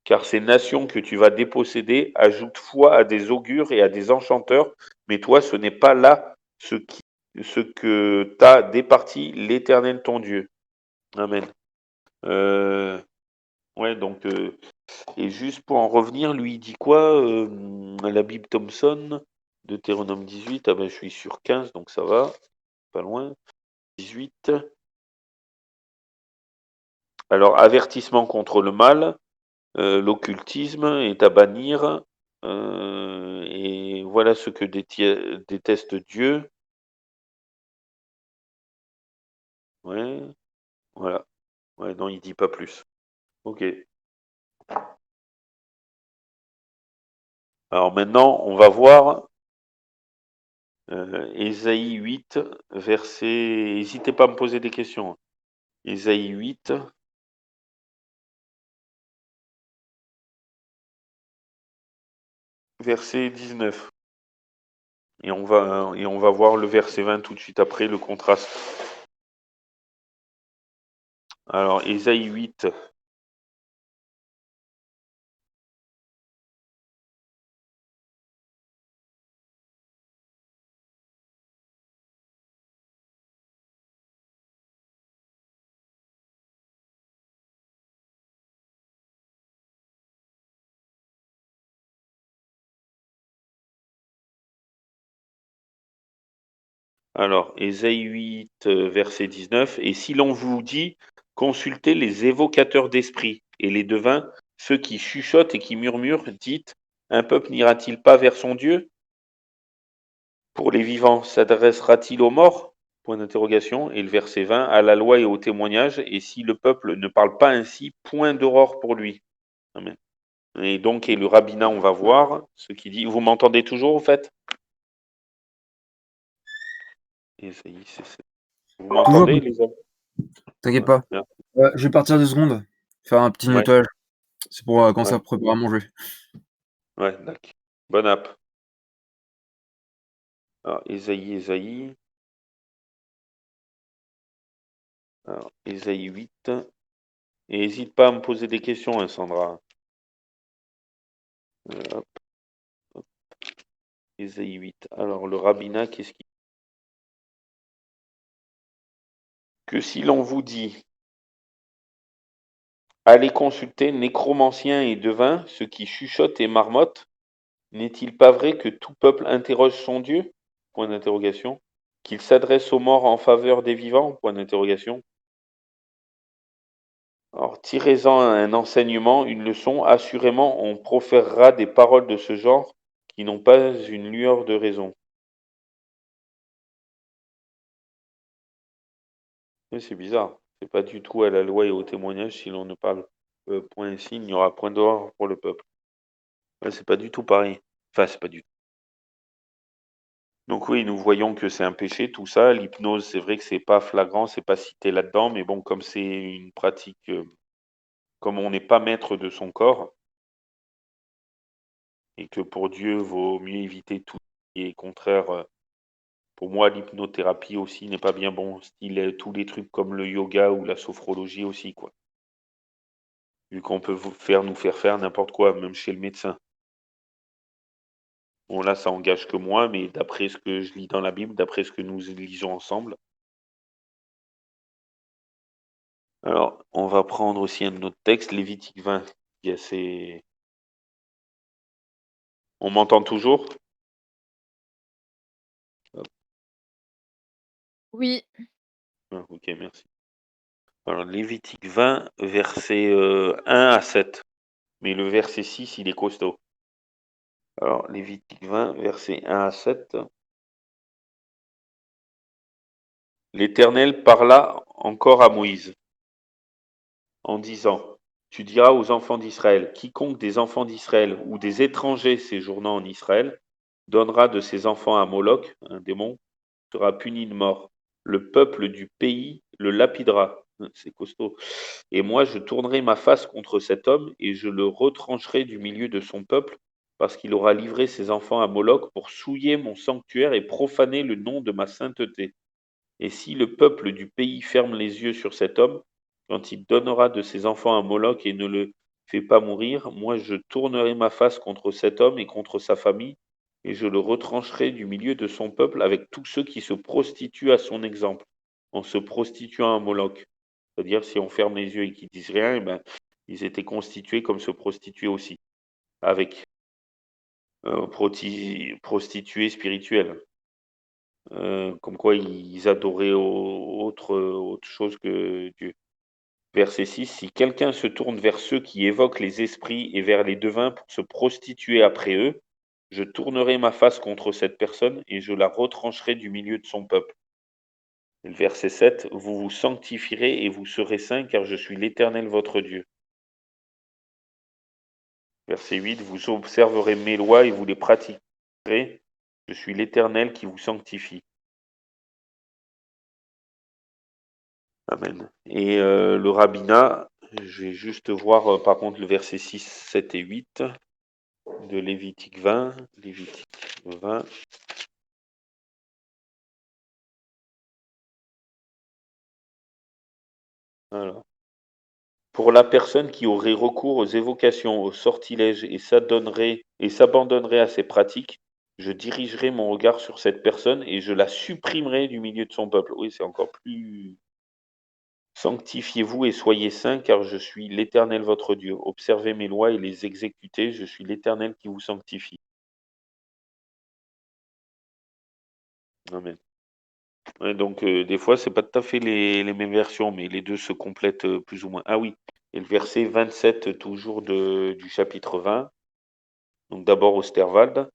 A: car ces nations que tu vas déposséder ajoutent foi à des augures et à des enchanteurs, mais toi ce n'est pas là ce que t'a départi l'Éternel ton Dieu. Amen. Euh, ouais, donc et juste pour en revenir, lui, il dit quoi la Bible Thompson, Deutéronome 18, ah ben je suis sur 15, donc ça va, pas loin. 18. Alors, avertissement contre le mal, l'occultisme est à bannir, et voilà ce que déteste Dieu. Ouais, voilà. Ouais, non, il dit pas plus. Ok. Alors maintenant, on va voir Ésaïe 8, verset. N'hésitez pas à me poser des questions, hein. Ésaïe 8, verset 19. Et on va voir le verset 20 tout de suite après, le contraste. Alors, Ésaïe 8, alors, Ésaïe 8, verset 19. Et si l'on vous dit, Consultez les évocateurs d'esprit et les devins, ceux qui chuchotent et qui murmurent, dites, un peuple n'ira-t-il pas vers son Dieu? Pour les vivants, s'adressera-t-il aux morts? Point d'interrogation. Et le verset 20, à la loi et au témoignage, et si le peuple ne parle pas ainsi, point d'aurore pour lui. Amen. Et donc, et le rabbinat, on va voir ce qu'il dit. Vous m'entendez toujours, au fait? Vous
B: Toujours,
A: m'entendez, les hommes?
B: t'inquiète
A: Ouais,
B: pas.
A: bien.
B: Je vais partir 2 secondes, faire un petit
A: Ouais,
B: nettoyage. C'est pour, quand
A: ouais,
B: ça prépare à manger.
A: ouais, d'accord. Bonne app. Alors, Ésaïe. Alors, Ésaïe 8. Et n'hésite pas à me poser des questions, hein, Sandra. Hop, Ésaïe 8. Alors, le rabbinat, qu'est-ce qu'il... Que si l'on vous dit, allez consulter nécromanciens et devins, ceux qui chuchotent et marmottent, n'est-il pas vrai que tout peuple interroge son Dieu? Point d'interrogation. Qu'il s'adresse aux morts en faveur des vivants? Point d'interrogation. Alors, tirez-en un enseignement, une leçon. Assurément, on proférera des paroles de ce genre qui n'ont pas une lueur de raison. Oui, c'est bizarre. C'est pas du tout à la loi et au témoignage si l'on ne parle point ainsi, il n'y aura point d'or pour le peuple. Ouais, c'est pas du tout pareil. Enfin, c'est pas du tout. Donc oui, nous voyons que c'est un péché, tout ça. L'hypnose, c'est vrai que c'est pas flagrant, c'est pas cité là-dedans, mais bon, comme c'est une pratique, comme on n'est pas maître de son corps, et que pour Dieu, vaut mieux éviter tout ce qui est contraire. Pour moi, l'hypnothérapie aussi n'est pas bien bon. Style tous les trucs comme le yoga ou la sophrologie aussi, quoi. Vu qu'on peut nous faire faire n'importe quoi, même chez le médecin. Bon, là, ça engage que moi, mais d'après ce que je lis dans la Bible, d'après ce que nous lisons ensemble. Alors, on va prendre aussi un autre texte, Lévitique 20, qui est assez... On m'entend toujours? Hop,
C: Oui.
A: ok, merci. Alors, Lévitique 20, verset 1 à 7. Mais le verset 6, il est costaud. Alors, Lévitique 20, verset 1 à 7. L'Éternel parla encore à Moïse en disant, tu diras aux enfants d'Israël, quiconque des enfants d'Israël ou des étrangers séjournant en Israël donnera de ses enfants à Moloch, un démon, sera puni de mort. Le peuple du pays le lapidera. C'est costaud. Et moi, je tournerai ma face contre cet homme et je le retrancherai du milieu de son peuple, parce qu'il aura livré ses enfants à Moloch pour souiller mon sanctuaire et profaner le nom de ma sainteté. Et si le peuple du pays ferme les yeux sur cet homme, quand il donnera de ses enfants à Moloch et ne le fait pas mourir, moi je tournerai ma face contre cet homme et contre sa famille, et je le retrancherai du milieu de son peuple avec tous ceux qui se prostituent à son exemple, en se prostituant à Moloch. C'est-à-dire, si on ferme les yeux et qu'ils disent rien, eh ben, ils étaient constitués comme se prostituer aussi, avec prostituées spirituelles. Comme quoi ils adoraient autre chose que Dieu. Verset 6, si quelqu'un se tourne vers ceux qui évoquent les esprits et vers les devins pour se prostituer après eux, je tournerai ma face contre cette personne et je la retrancherai du milieu de son peuple. Le verset 7, vous vous sanctifierez et vous serez saints car je suis l'Éternel votre Dieu. Verset 8, vous observerez mes lois et vous les pratiquerez. Je suis l'Éternel qui vous sanctifie. Amen. Et le rabbinat, je vais juste voir par contre le verset 6, 7 et 8 de Lévitique 20. Lévitique 20. Alors. Pour la personne qui aurait recours aux évocations, aux sortilèges et s'abandonnerait à ces pratiques, je dirigerai mon regard sur cette personne et je la supprimerai du milieu de son peuple. Oui, c'est encore plus. Sanctifiez-vous et soyez saints, car je suis l'Éternel votre Dieu. Observez mes lois et les exécutez, je suis l'Éternel qui vous sanctifie. Amen. Ouais, donc des fois, c'est pas tout à fait les mêmes versions, mais les 2 se complètent, plus ou moins. Ah oui, et le verset 27 toujours du chapitre 20, donc d'abord Osterwald.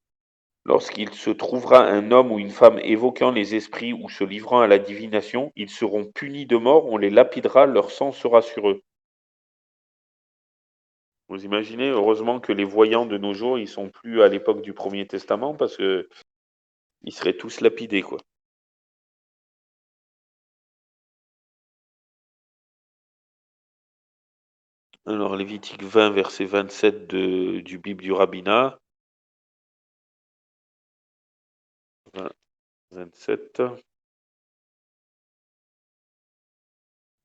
A: Lorsqu'il se trouvera un homme ou une femme évoquant les esprits ou se livrant à la divination, ils seront punis de mort, on les lapidera, leur sang sera sur eux. Vous imaginez? Heureusement que les voyants de nos jours, ils sont plus à l'époque du Premier Testament parce que ils seraient tous lapidés, quoi. Alors, Lévitique 20, verset 27 du Bible du Rabbinat. 20, 27.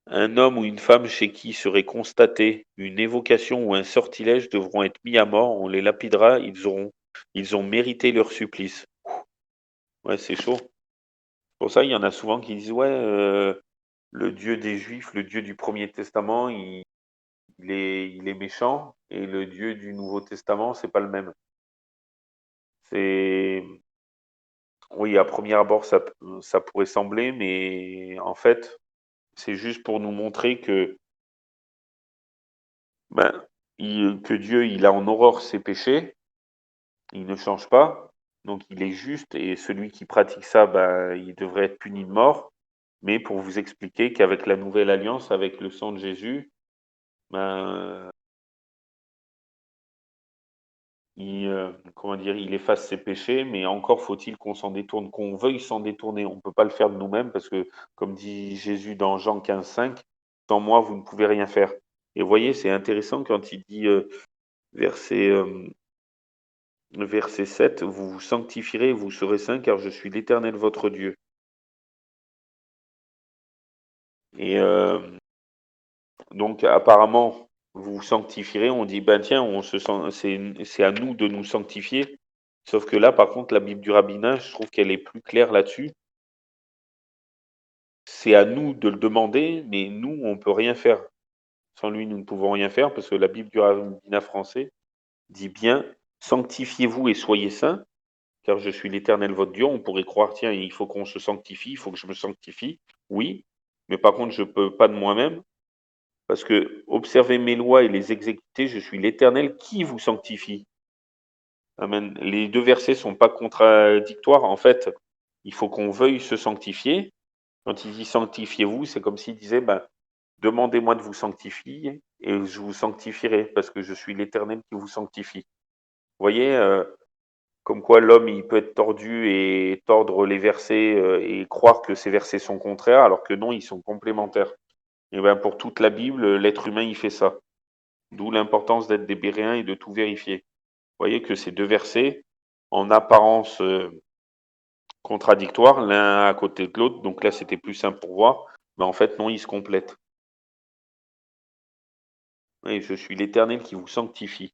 A: Un homme ou une femme chez qui serait constatée une évocation ou un sortilège devront être mis à mort, on les lapidera, ils ont mérité leur supplice. Ouais, c'est chaud. Pour ça, il y en a souvent qui disent, ouais, le Dieu des Juifs, le Dieu du Premier Testament, il est méchant, et le Dieu du Nouveau Testament, c'est pas le même. C'est, oui, à premier abord, ça pourrait sembler, mais en fait, c'est juste pour nous montrer que, ben, que Dieu, il a en horreur ses péchés, il ne change pas, donc il est juste, et celui qui pratique ça, ben, il devrait être puni de mort. Mais pour vous expliquer qu'avec la nouvelle alliance, avec le sang de Jésus, ben, comment dire, il efface ses péchés, mais encore faut-il qu'on s'en détourne, qu'on veuille s'en détourner. On ne peut pas le faire de nous-mêmes parce que, comme dit Jésus dans Jean 15, 5, sans moi, vous ne pouvez rien faire. Et vous voyez, c'est intéressant quand il dit, verset, verset 7, vous vous sanctifierez, vous serez saints, car je suis l'Éternel votre Dieu. Et donc, apparemment, vous vous sanctifierez. On dit, ben tiens, c'est à nous de nous sanctifier. Sauf que là, par contre, la Bible du rabbinat, je trouve qu'elle est plus claire là-dessus. C'est à nous de le demander, mais nous, on peut rien faire. Sans lui, nous ne pouvons rien faire parce que la Bible du rabbinat français dit bien, sanctifiez-vous et soyez saints, car je suis l'Éternel votre Dieu. On pourrait croire, tiens, il faut qu'on se sanctifie, il faut que je me sanctifie. Oui, mais par contre, je ne peux pas de moi-même. Parce que observer mes lois et les exécuter, je suis l'Éternel qui vous sanctifie. Amen. Les deux versets sont pas contradictoires. En fait, il faut qu'on veuille se sanctifier. Quand il dit sanctifiez-vous, c'est comme s'il disait ben, demandez-moi de vous sanctifier et je vous sanctifierai parce que je suis l'Éternel qui vous sanctifie. Vous voyez, comme quoi l'homme il peut être tordu et tordre les versets et croire que ces versets sont contraires alors que non, ils sont complémentaires. Et ben pour toute la Bible, l'être humain il fait ça. D'où l'importance d'être des Béréens et de tout vérifier. Vous voyez que ces deux versets, en apparence contradictoires, l'un à côté de l'autre, donc là c'était plus simple pour voir, mais en fait non, ils se complètent. Et je suis l'Éternel qui vous sanctifie.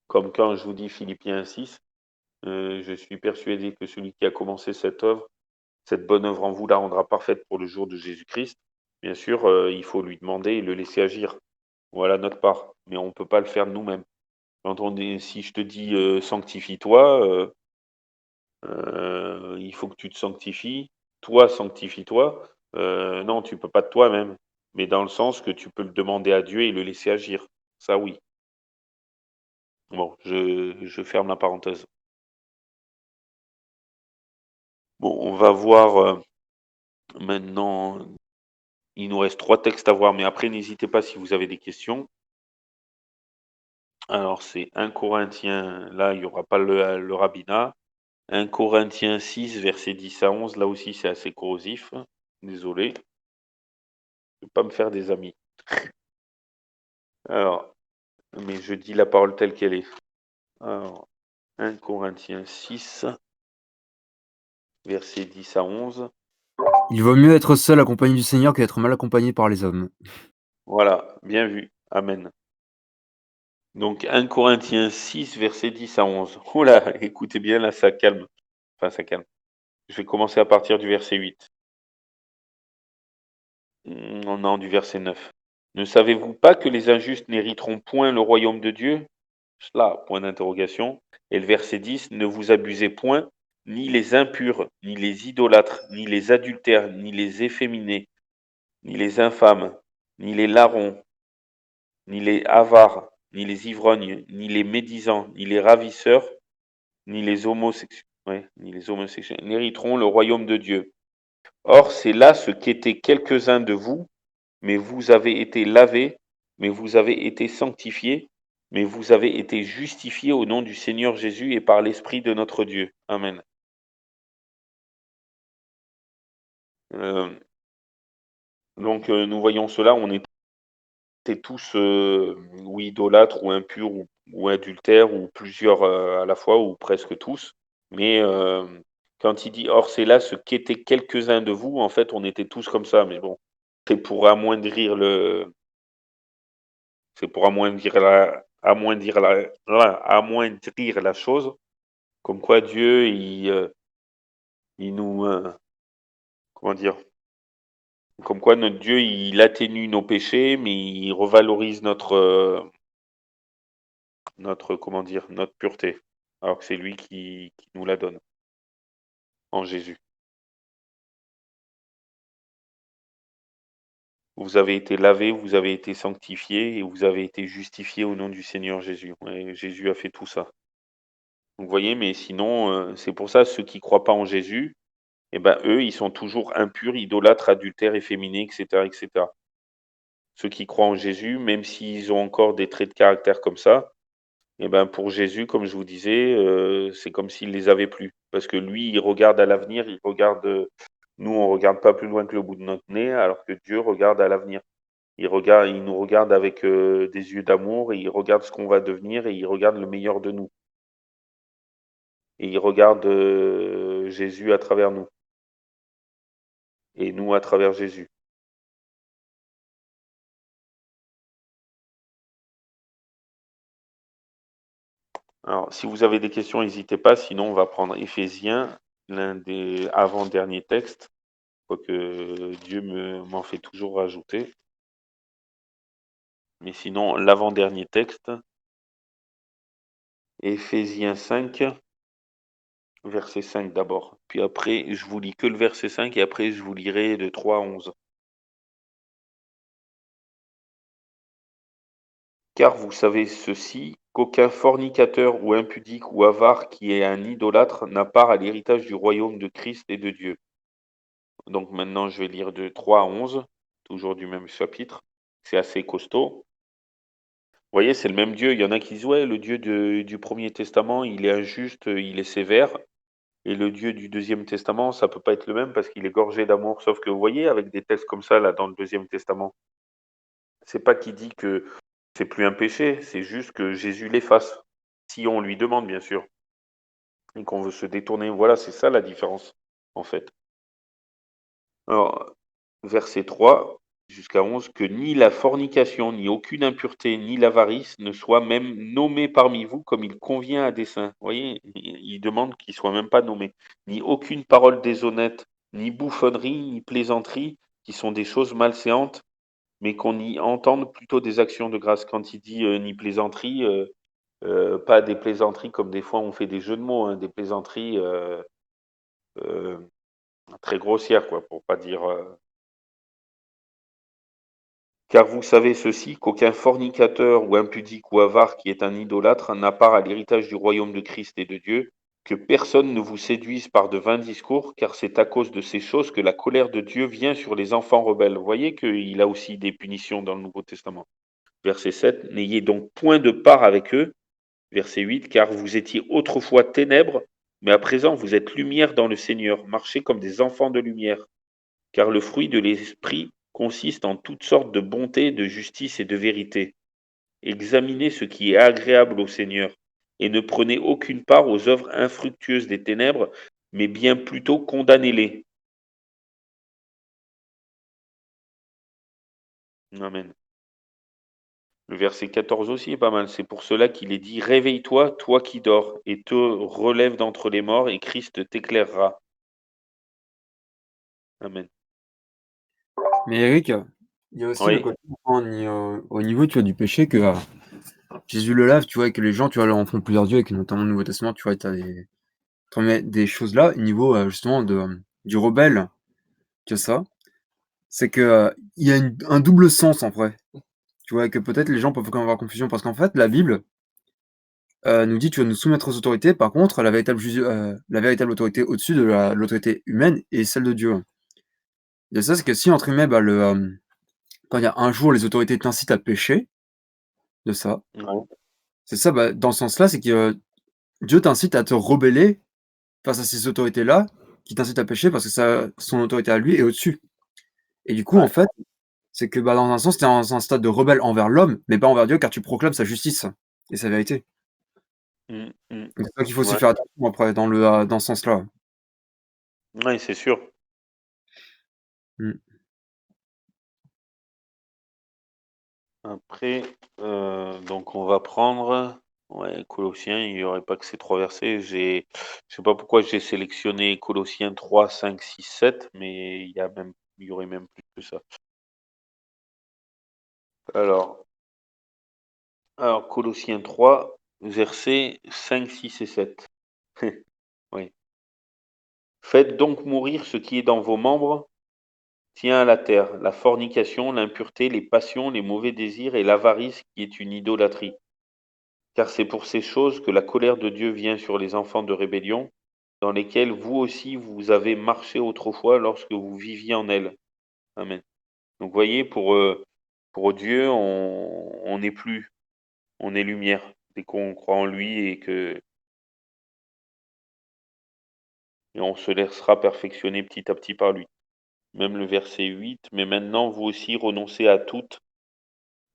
A: Comme quand je vous dis Philippiens 6, je suis persuadé que celui qui a commencé cette œuvre, cette bonne œuvre en vous la rendra parfaite pour le jour de Jésus-Christ. Bien sûr, il faut lui demander et le laisser agir. Voilà notre part. Mais on ne peut pas le faire de nous-mêmes. Si je te dis sanctifie-toi, il faut que tu te sanctifies. Toi, sanctifie-toi. Non, tu peux pas de toi-même. Mais dans le sens que tu peux le demander à Dieu et le laisser agir. Ça, oui. Bon, je ferme la parenthèse. Bon, on va voir maintenant. Il nous reste 3 textes à voir, mais après, n'hésitez pas si vous avez des questions. Alors, c'est 1 Corinthiens, là, il n'y aura pas le rabbinat. 1 Corinthiens 6, versets 10 à 11, là aussi, c'est assez corrosif. Désolé, je ne vais pas me faire des amis. Alors, mais je dis la parole telle qu'elle est. Alors, 1 Corinthiens 6, versets 10 à 11.
B: Il vaut mieux être seul accompagné du Seigneur qu'être mal accompagné par les hommes.
A: Voilà, bien vu. Amen. Donc 1 Corinthiens 6, versets 10 à 11. Oula, écoutez bien, là, ça calme. Enfin, ça calme. Je vais commencer à partir du verset 8. Non, du verset 9. Ne savez-vous pas que les injustes n'hériteront point le royaume de Dieu? Cela, point d'interrogation. Et le verset 10, ne vous abusez point, ni les impurs, ni les idolâtres, ni les adultères, ni les efféminés, ni les infâmes, ni les larrons, ni les avares, ni les ivrognes, ni les médisants, ni les ravisseurs, ni les homosexuels n'hériteront le royaume de Dieu. Or, c'est là ce qu'étaient quelques-uns de vous, mais vous avez été lavés, mais vous avez été sanctifiés, mais vous avez été justifiés au nom du Seigneur Jésus et par l'Esprit de notre Dieu. Amen. Euh, nous voyons cela, on était tous ou idolâtres ou impurs ou adultères ou plusieurs à la fois ou presque tous. Mais quand il dit or c'est là ce qu'étaient quelques-uns de vous, en fait on était tous comme ça. Mais bon, c'est pour amoindrir c'est pour amoindrir la chose. Comme quoi Dieu il nous comment dire, comme quoi notre Dieu il atténue nos péchés, mais il revalorise notre comment dire, notre pureté. Alors que c'est lui qui nous la donne en Jésus. Vous avez été lavés, vous avez été sanctifiés et vous avez été justifiés au nom du Seigneur Jésus. Ouais, Jésus a fait tout ça. Vous voyez, mais sinon, c'est pour ça ceux qui croient pas en Jésus, eh ben eux, ils sont toujours impurs, idolâtres, adultères, efféminés, etc., etc. Ceux qui croient en Jésus, même s'ils ont encore des traits de caractère comme ça, eh ben pour Jésus, comme je vous disais, c'est comme s'il les avait plus. Parce que lui, il regarde à l'avenir, il regarde. Nous, on regarde pas plus loin que le bout de notre nez, alors que Dieu regarde à l'avenir. Il nous regarde avec des yeux d'amour, et il regarde ce qu'on va devenir, et il regarde le meilleur de nous. Et il regarde Jésus à travers nous, et nous à travers Jésus. Alors, si vous avez des questions, n'hésitez pas, sinon on va prendre Éphésiens, l'un des avant-derniers textes, quoique Dieu m'en fait toujours rajouter. Mais sinon, l'avant-dernier texte, Éphésiens 5, verset 5 d'abord. Puis après, je vous lis que le verset 5 et après, je vous lirai de 3 à 11. Car vous savez ceci, qu'aucun fornicateur ou impudique ou avare qui est un idolâtre n'a part à l'héritage du royaume de Christ et de Dieu. Donc maintenant, je vais lire de 3 à 11, toujours du même chapitre. C'est assez costaud. Vous voyez, c'est le même Dieu. Il y en a qui disent, ouais, le Dieu du Premier Testament, il est injuste, il est sévère. Et le Dieu du Deuxième Testament, ça peut pas être le même parce qu'il est gorgé d'amour. Sauf que vous voyez, avec des textes comme ça, là, dans le Deuxième Testament, c'est pas qu'il dit que c'est plus un péché, c'est juste que Jésus l'efface. Si on lui demande, bien sûr, et qu'on veut se détourner. Voilà, c'est ça la différence, en fait. Alors, verset 3 jusqu'à 11, que ni la fornication, ni aucune impureté, ni l'avarice ne soient même nommés parmi vous comme il convient à des saints. Vous voyez, il demande qu'ils ne soient même pas nommés. Ni aucune parole déshonnête, ni bouffonnerie, ni plaisanterie, qui sont des choses malséantes, mais qu'on y entende plutôt des actions de grâce. Quand il dit ni plaisanterie, pas des plaisanteries comme des fois on fait des jeux de mots, hein, des plaisanteries euh, très grossières, quoi, pour pas dire. Car vous savez ceci, qu'aucun fornicateur ou impudique ou avare qui est un idolâtre n'a part à l'héritage du royaume de Christ et de Dieu, que personne ne vous séduise par de vains discours, car c'est à cause de ces choses que la colère de Dieu vient sur les enfants rebelles. Vous voyez qu'il a aussi des punitions dans le Nouveau Testament. Verset 7, n'ayez donc point de part avec eux. Verset 8, car vous étiez autrefois ténèbres, mais à présent vous êtes lumière dans le Seigneur. Marchez comme des enfants de lumière. Car le fruit de l'esprit consiste en toutes sortes de bonté, de justice et de vérité. Examinez ce qui est agréable au Seigneur, et ne prenez aucune part aux œuvres infructueuses des ténèbres, mais bien plutôt condamnez-les. Amen. Le verset 14 aussi est pas mal. C'est pour cela qu'il est dit, réveille-toi, toi qui dors, et te relève d'entre les morts, et Christ t'éclairera. Amen.
B: Mais Eric, il y a aussi le
A: Oui,
B: côté au niveau, tu vois, du péché que Jésus le lave, tu vois, et que les gens, tu vois, leur en font plusieurs dieux, et que notamment au Nouveau Testament, tu vois, t'as des tu remets des choses là, au niveau, justement du rebelle, que ça, c'est que, il y a un double sens en vrai, tu vois? Et que peut-être les gens peuvent quand même avoir confusion parce qu'en fait la Bible, nous dit: «Tu vas nous soumettre aux autorités». Par contre la véritable autorité au-dessus de l'autorité humaine est celle de Dieu. Et ça, c'est que si entre guillemets, quand il y a un jour les autorités t'incitent à pécher, de ça,
A: Ouais.
B: c'est ça, dans ce sens-là, c'est que Dieu t'incite à te rebeller face à ces autorités-là, qui t'incitent à pécher parce que son autorité à lui est au-dessus. Et du coup, en
A: Ouais.
B: fait, c'est que, dans un sens, tu es dans un stade de rebelle envers l'homme, mais pas envers Dieu, car tu proclames sa justice et sa vérité.
A: Mmh mh.
B: Donc c'est ça qu'il faut aussi
A: Ouais.
B: faire attention après dans ce sens-là.
A: Ouais, c'est sûr.
B: Mmh.
A: Après, donc on va prendre, ouais, Colossiens, il y aurait pas que ces 3 versets. Je sais pas pourquoi j'ai sélectionné Colossiens 3, 5, 6, 7, mais il y aurait même plus que ça. Alors Colossiens 3, versets 5, 6 et 7. Oui. «Faites donc mourir ce qui est dans vos membres, tient à la terre, la fornication, l'impureté, les passions, les mauvais désirs et l'avarice qui est une idolâtrie. Car c'est pour ces choses que la colère de Dieu vient sur les enfants de rébellion, dans lesquels vous aussi vous avez marché autrefois lorsque vous viviez en elles. Amen. Donc vous voyez, pour Dieu, on n'est plus, on est lumière dès qu'on croit en lui et on se laissera perfectionner petit à petit par lui. Même le verset 8, mais maintenant vous aussi renoncez à toutes,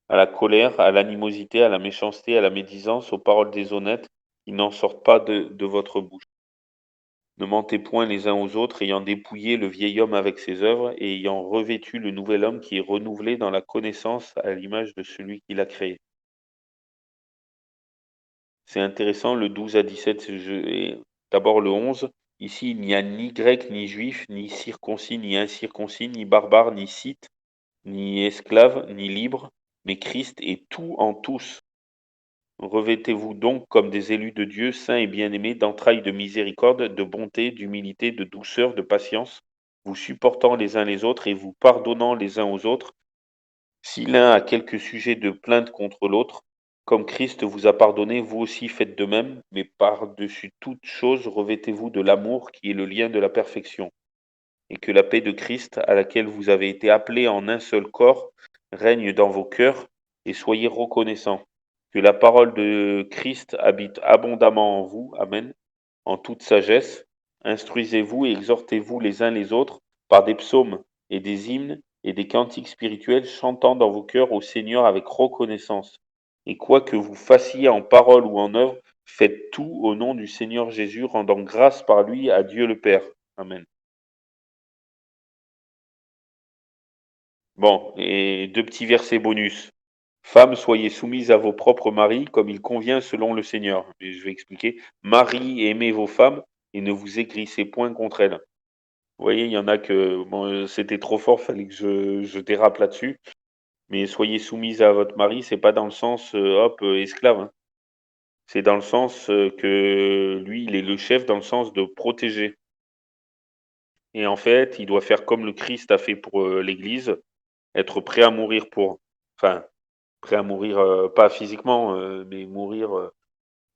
A: à la colère, à l'animosité, à la méchanceté, à la médisance, aux paroles déshonnêtes qui n'en sortent pas de votre bouche. Ne mentez point les uns aux autres, ayant dépouillé le vieil homme avec ses œuvres, et ayant revêtu le nouvel homme qui est renouvelé dans la connaissance à l'image de celui qui l'a créé. C'est intéressant, le 12 à 17, et d'abord le 11. Ici, il n'y a ni grec, ni juif, ni circoncis, ni incirconcis, ni barbare, ni scythe, ni esclave, ni libre, mais Christ est tout en tous. Revêtez-vous donc comme des élus de Dieu, saints et bien-aimés, d'entrailles de miséricorde, de bonté, d'humilité, de douceur, de patience, vous supportant les uns les autres et vous pardonnant les uns aux autres, si l'un a quelque sujet de plainte contre l'autre, comme Christ vous a pardonné, vous aussi faites de même, mais par-dessus toute chose, revêtez-vous de l'amour qui est le lien de la perfection, et que la paix de Christ, à laquelle vous avez été appelés en un seul corps, règne dans vos cœurs, et soyez reconnaissants. Que la parole de Christ habite abondamment en vous, Amen, en toute sagesse. Instruisez-vous et exhortez-vous les uns les autres par des psaumes et des hymnes et des cantiques spirituels, chantant dans vos cœurs au Seigneur avec reconnaissance. Et quoi que vous fassiez en parole ou en œuvre, faites tout au nom du Seigneur Jésus, rendant grâce par lui à Dieu le Père. Amen. Bon, et 2 petits versets bonus. Femmes, soyez soumises à vos propres maris, comme il convient selon le Seigneur. Et je vais expliquer. Marie, aimez vos femmes et ne vous aigrissez point contre elles. Vous voyez, il y en a que bon, c'était trop fort, fallait que je dérape là-dessus. Mais soyez soumises à votre mari, c'est pas dans le sens hop, esclave, hein. C'est dans le sens que lui, il est le chef, dans le sens de protéger. Et en fait, il doit faire comme le Christ a fait pour l'Église, être prêt à mourir pour. Enfin, prêt à mourir, pas physiquement, mais mourir,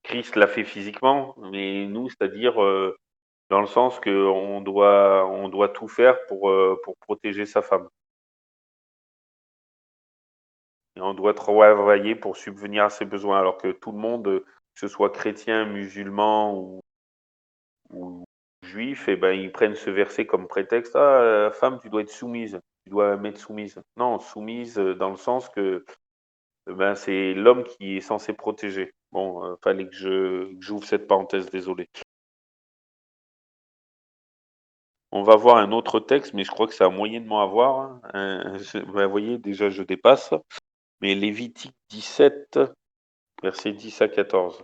A: Christ l'a fait physiquement, mais nous, c'est-à-dire, dans le sens qu'on doit tout faire pour protéger sa femme et on doit travailler pour subvenir à ses besoins, alors que tout le monde, que ce soit chrétien, musulman ou juif et ben, ils prennent ce verset comme prétexte: «Ah, femme, tu dois être soumise, tu dois m'être soumise». Non, soumise, dans le sens que ben, c'est l'homme qui est censé protéger. Bon, fallait que j'ouvre cette parenthèse, désolé. On va voir un autre texte, mais je crois que ça a moyennement à voir, hein. Vous voyez, déjà je dépasse, mais Lévitique 17, versets 10 à 14.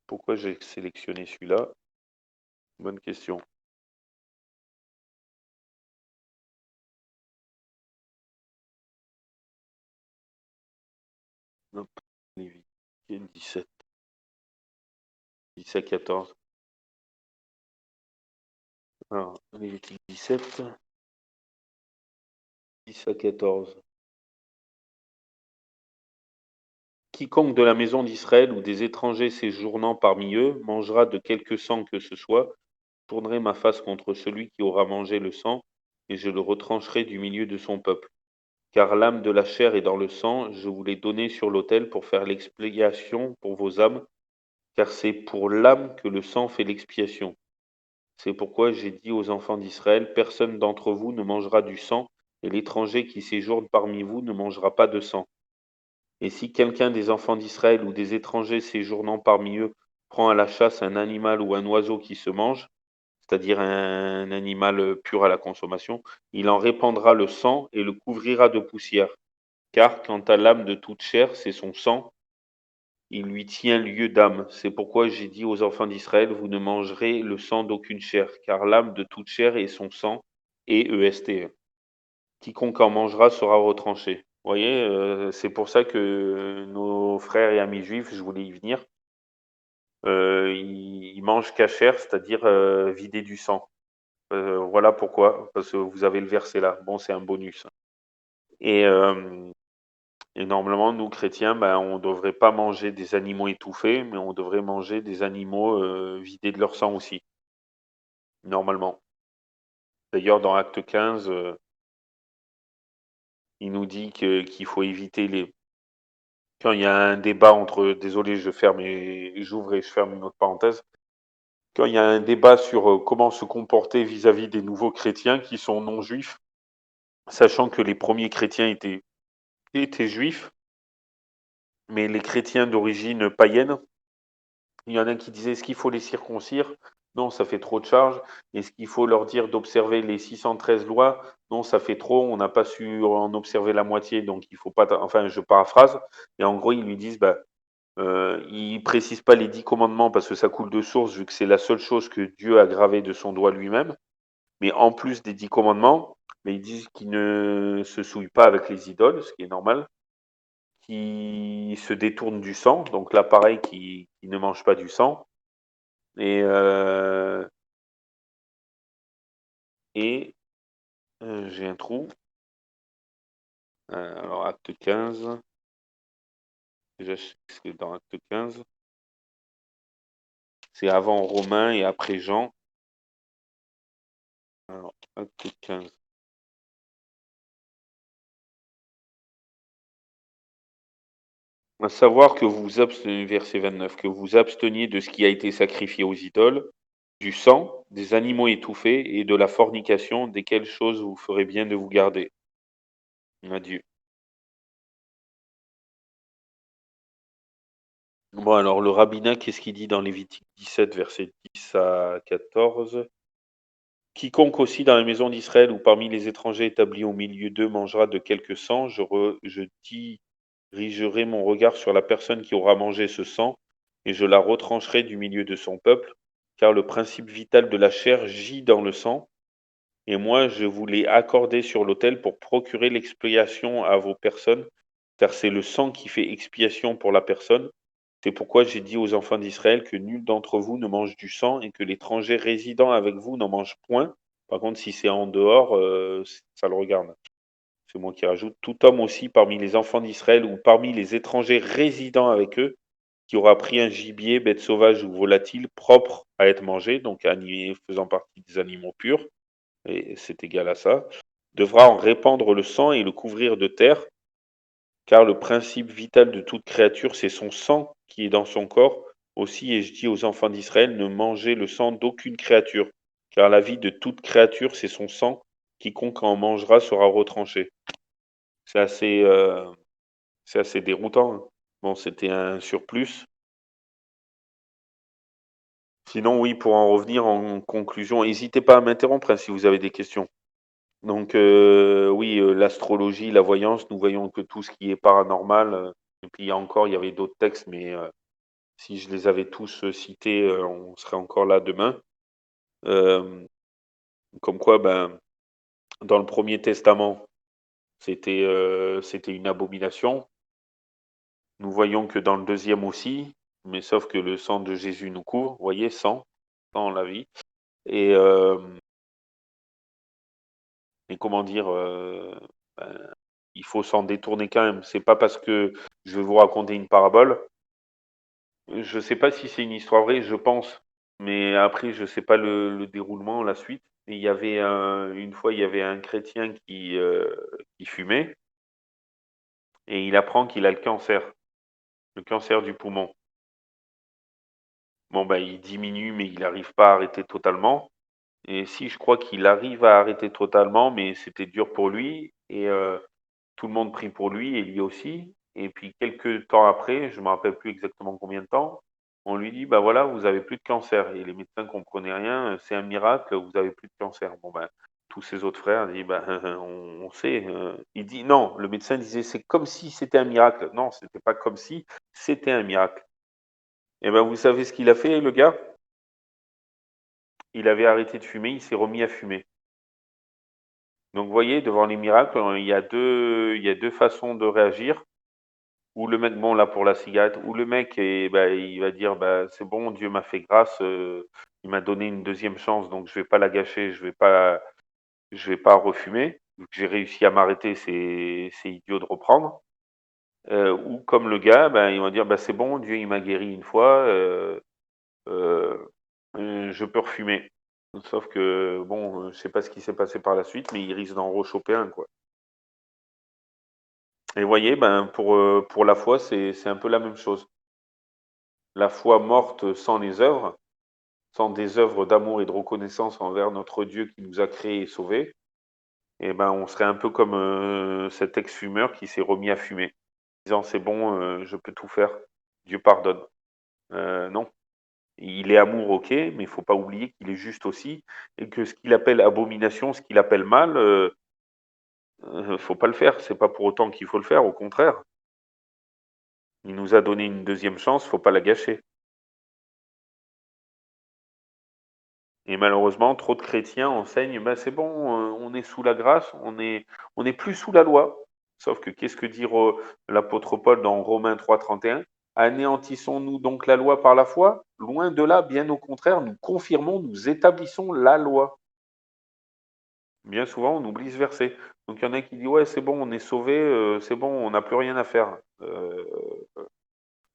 A: Pourquoi j'ai sélectionné celui-là? Bonne question. Hop, Lévitique 17. 10 à 14. Alors, Lévitique 17, 10 à 14. Quiconque de la maison d'Israël ou des étrangers séjournant parmi eux mangera de quelque sang que ce soit, je tournerai ma face contre celui qui aura mangé le sang, et je le retrancherai du milieu de son peuple. Car l'âme de la chair est dans le sang, je vous l'ai donné sur l'autel pour faire l'expiation pour vos âmes, car c'est pour l'âme que le sang fait l'expiation. C'est pourquoi j'ai dit aux enfants d'Israël, personne d'entre vous ne mangera du sang, et l'étranger qui séjourne parmi vous ne mangera pas de sang. Et si quelqu'un des enfants d'Israël ou des étrangers séjournant parmi eux prend à la chasse un animal ou un oiseau qui se mange, c'est-à-dire un animal pur à la consommation, il en répandra le sang et le couvrira de poussière. Car quant à l'âme de toute chair, c'est son sang, il lui tient lieu d'âme. C'est pourquoi j'ai dit aux enfants d'Israël, vous ne mangerez le sang d'aucune chair, car l'âme de toute chair est son sang, et EST. Quiconque en mangera sera retranché. Vous voyez, c'est pour ça que nos frères et amis juifs, je voulais y venir, ils mangent cachère, c'est-à-dire vider du sang. Voilà pourquoi, parce que vous avez le verset là. Bon, c'est un bonus. Et, euh, et normalement, nous chrétiens, ben, on ne devrait pas manger des animaux étouffés, mais on devrait manger des animaux vidés de leur sang aussi, normalement. D'ailleurs, dans Acte 15, il nous dit qu'il faut éviter les, quand il y a un débat entre, désolé, je ferme et j'ouvre et je ferme une autre parenthèse, quand il y a un débat sur comment se comporter vis-à-vis des nouveaux chrétiens qui sont non juifs, sachant que les premiers chrétiens étaient juifs, mais les chrétiens d'origine païenne, il y en a qui disaient est-ce qu'il faut les circoncire? Non, ça fait trop de charges. Est-ce qu'il faut leur dire d'observer les 613 lois? Non, ça fait trop, on n'a pas su en observer la moitié, donc il faut pas. Enfin, je paraphrase. Et en gros, ils lui disent bah, il précise pas les 10 commandements parce que ça coule de source, vu que c'est la seule chose que Dieu a gravée de son doigt lui-même. Mais en plus des 10 commandements, mais ils disent qu'il ne se souille pas avec les idoles, ce qui est normal, qui se détourne du sang, donc là pareil, qui ne mange pas du sang, et, euh, et j'ai un trou. Alors acte 15, déjà je sais ce que dans acte 15, c'est avant Romain et après Jean. Alors acte 15. À savoir que vous vous absteniez, verset 29, que vous vous absteniez de ce qui a été sacrifié aux idoles, du sang, des animaux étouffés et de la fornication, desquelles choses vous ferez bien de vous garder. Adieu. Bon, alors le rabbinat, qu'est-ce qu'il dit dans Lévitique 17, verset 10 à 14? Quiconque aussi dans la maison d'Israël ou parmi les étrangers établis au milieu d'eux mangera de quelque sang, je dirigerai mon regard sur la personne qui aura mangé ce sang, et je la retrancherai du milieu de son peuple, car le principe vital de la chair gît dans le sang, et moi je vous l'ai accordé sur l'autel pour procurer l'expiation à vos personnes, car c'est le sang qui fait expiation pour la personne. C'est pourquoi j'ai dit aux enfants d'Israël que nul d'entre vous ne mange du sang et que l'étranger résidant avec vous n'en mange point. Par contre, si c'est en dehors, ça le regarde. C'est moi qui rajoute. Tout homme aussi parmi les enfants d'Israël ou parmi les étrangers résidant avec eux, qui aura pris un gibier, bête sauvage ou volatile, propre à être mangé, donc animé faisant partie des animaux purs, et c'est égal à ça, devra en répandre le sang et le couvrir de terre, car le principe vital de toute créature, c'est son sang qui est dans son corps. Aussi ai-je dit aux enfants d'Israël, ne mangez le sang d'aucune créature, car la vie de toute créature, c'est son sang. Quiconque en mangera sera retranché. C'est assez, euh, c'est assez déroutant, hein. Bon, c'était un surplus. Sinon, oui, pour en revenir en conclusion, n'hésitez pas à m'interrompre hein, si vous avez des questions. Donc, oui, l'astrologie, la voyance, nous voyons que tout ce qui est paranormal, et puis il y avait d'autres textes, mais si je les avais tous cités, on serait encore là demain. Euh, Comme quoi, ben, dans le Premier Testament, c'était une abomination. Nous voyons que dans le deuxième aussi, mais sauf que le sang de Jésus nous couvre, vous voyez, sang, la vie. Et, et comment dire, ben, il faut s'en détourner quand même. C'est pas parce que je vais vous raconter une parabole. Je sais pas si c'est une histoire vraie, je pense, mais après, je sais pas le déroulement, la suite. Et une fois, il y avait un chrétien qui fumait et il apprend qu'il a le cancer du poumon. Bon, bah, il diminue, mais il n'arrive pas à arrêter totalement. Et si, je crois qu'il arrive à arrêter totalement, mais c'était dur pour lui. Et tout le monde prie pour lui et lui aussi. Et puis quelques temps après, je me rappelle plus exactement combien de temps, on lui dit, bah voilà, vous avez plus de cancer. Et les médecins comprenaient rien, c'est un miracle, vous avez plus de cancer. Bon ben, tous ses autres frères disent, bah, on sait. Il dit non, le médecin disait, c'est comme si c'était un miracle. Non, c'était pas comme si, c'était un miracle. Et ben, vous savez ce qu'il a fait, le gars? Il avait arrêté de fumer, il s'est remis à fumer. Donc, vous voyez, devant les miracles, il y a deux façons de réagir. Ou le mec, bon, là, pour la cigarette, ou le mec, bah, il va dire, bah, c'est bon, Dieu m'a fait grâce, il m'a donné une deuxième chance, donc je vais pas la gâcher, je vais pas refumer. Vu que j'ai réussi à m'arrêter, c'est idiot de reprendre. Ou comme le gars, ben, il va dire, bah, c'est bon, Dieu, il m'a guéri une fois, euh, je peux refumer. Sauf que, bon, je sais pas ce qui s'est passé par la suite, mais il risque d'en rechoper un, quoi. Et vous voyez, ben, pour la foi, c'est un peu la même chose. La foi morte sans les œuvres, sans des œuvres d'amour et de reconnaissance envers notre Dieu qui nous a créés et sauvés, eh ben, on serait un peu comme cet ex-fumeur qui s'est remis à fumer, disant c'est bon, je peux tout faire, Dieu pardonne. Non, il est amour, ok, mais il faut pas oublier qu'il est juste aussi, et que ce qu'il appelle abomination, ce qu'il appelle mal, faut pas le faire. C'est pas pour autant qu'il faut le faire, au contraire. Il nous a donné une deuxième chance, faut pas la gâcher. Et malheureusement, trop de chrétiens enseignent, ben c'est bon, on est sous la grâce, on est plus sous la loi. Sauf que qu'est-ce que dit l'apôtre Paul dans Romains 3,31? Anéantissons-nous donc la loi par la foi? Loin de là, bien au contraire, nous confirmons, nous établissons la loi. Bien souvent, on oublie ce verset. Donc il y en a qui disent, ouais, c'est bon, on est sauvé, c'est bon, on n'a plus rien à faire.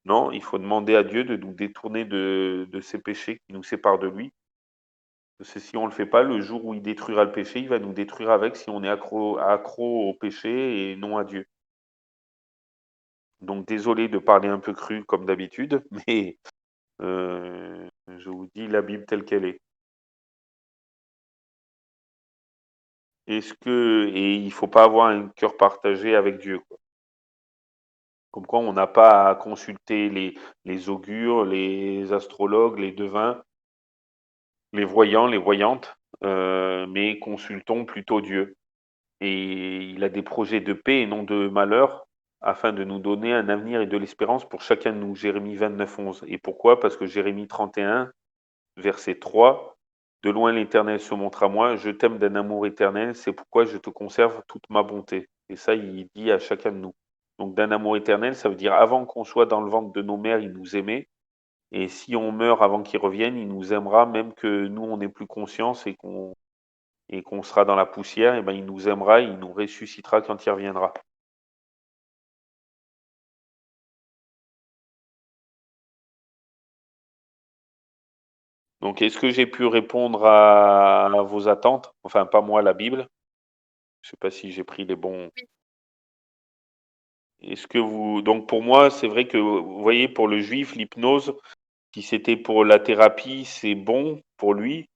A: Non, il faut demander à Dieu de nous détourner de ces péchés qui nous séparent de lui. Parce que si on ne le fait pas, le jour où il détruira le péché, il va nous détruire avec si on est accro au péché et non à Dieu. Donc désolé de parler un peu cru comme d'habitude, mais je vous dis la Bible telle qu'elle est. Et il faut pas avoir un cœur partagé avec Dieu, quoi. Comme quoi on n'a pas à consulter les augures, les astrologues, les devins, les voyants, les voyantes, mais consultons plutôt Dieu. Et il a des projets de paix et non de malheur, afin de nous donner un avenir et de l'espérance pour chacun de nous. Jérémie 29, 11. Et pourquoi? Parce que Jérémie 31, verset 3, de loin l'Éternel se montre à moi, je t'aime d'un amour éternel, c'est pourquoi je te conserve toute ma bonté. Et ça, il dit à chacun de nous. Donc d'un amour éternel, ça veut dire avant qu'on soit dans le ventre de nos mères, il nous aimait. Et si on meurt avant qu'il revienne, il nous aimera, même que nous, on n'ait plus conscience et qu'on sera dans la poussière, et ben, il nous aimera, il nous ressuscitera quand il reviendra. Donc, est-ce que j'ai pu répondre à vos attentes? Enfin, pas moi, la Bible. Je sais pas si j'ai pris les bons. Est-ce que vous. Donc, pour moi, c'est vrai que, vous voyez, pour le juif, l'hypnose, si c'était pour la thérapie, c'est bon pour lui.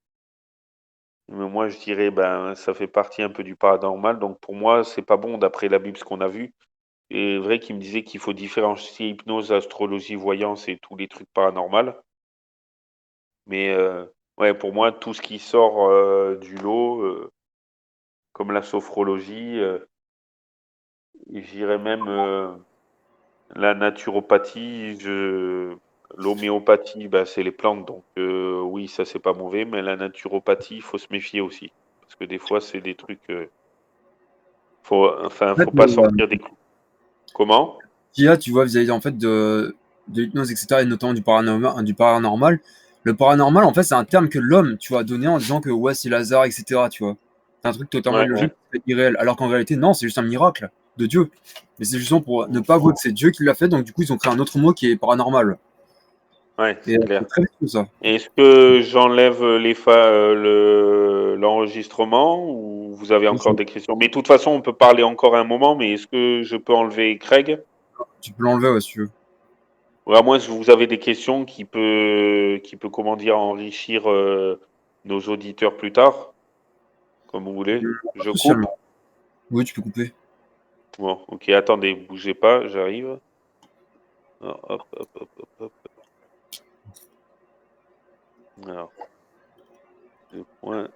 A: Mais moi, je dirais, ben, ça fait partie un peu du paranormal. Donc, pour moi, c'est pas bon d'après la Bible, ce qu'on a vu. Et vrai qu'il me disait qu'il faut différencier hypnose, astrologie, voyance et tous les trucs paranormaux. Mais ouais, pour moi, tout ce qui sort du lot, comme la sophrologie, et j'irais même la naturopathie, l'homéopathie, bah, c'est les plantes, donc oui, ça c'est pas mauvais, mais la naturopathie, il faut se méfier aussi. Parce que des fois, c'est des trucs. Enfin,
B: En fait,
A: faut pas sortir des clous. Comment?
B: l'IA, tu vois, vis-à-vis en fait de de l'hypnose, etc., et notamment du paranormal. Le paranormal, en fait, c'est un terme que l'homme, tu vois, a donné en disant que ouais, c'est Lazare, etc., tu vois. C'est un truc totalement
A: Ouais, ouais.
B: illogique, c'est irréel. Alors qu'en réalité, non, c'est juste un miracle de Dieu. Mais c'est justement pour ne
A: Mm.
B: pas avouer que c'est Dieu qui l'a fait, donc du coup, ils ont créé un autre mot qui est paranormal.
A: Ouais,
B: Et
A: c'est
B: c'est
A: clair.
B: très vite ça.
A: Est-ce que j'enlève l'enregistrement ou vous avez
B: Oui,
A: encore des questions? Mais de toute façon, on peut parler encore un moment, mais est-ce que je peux enlever Craig?
B: tu peux l'enlever, ouais, si tu veux.
A: Ou à moins que vous avez des questions qui peut, comment dire, enrichir nos auditeurs plus tard, comme vous voulez.
B: Pas
A: Je coupe?
B: spécialement. Oui, tu peux couper.
A: Bon, ok, attendez, bougez pas, j'arrive. Ah, hop, hop, hop, hop, hop. Alors, 2 points.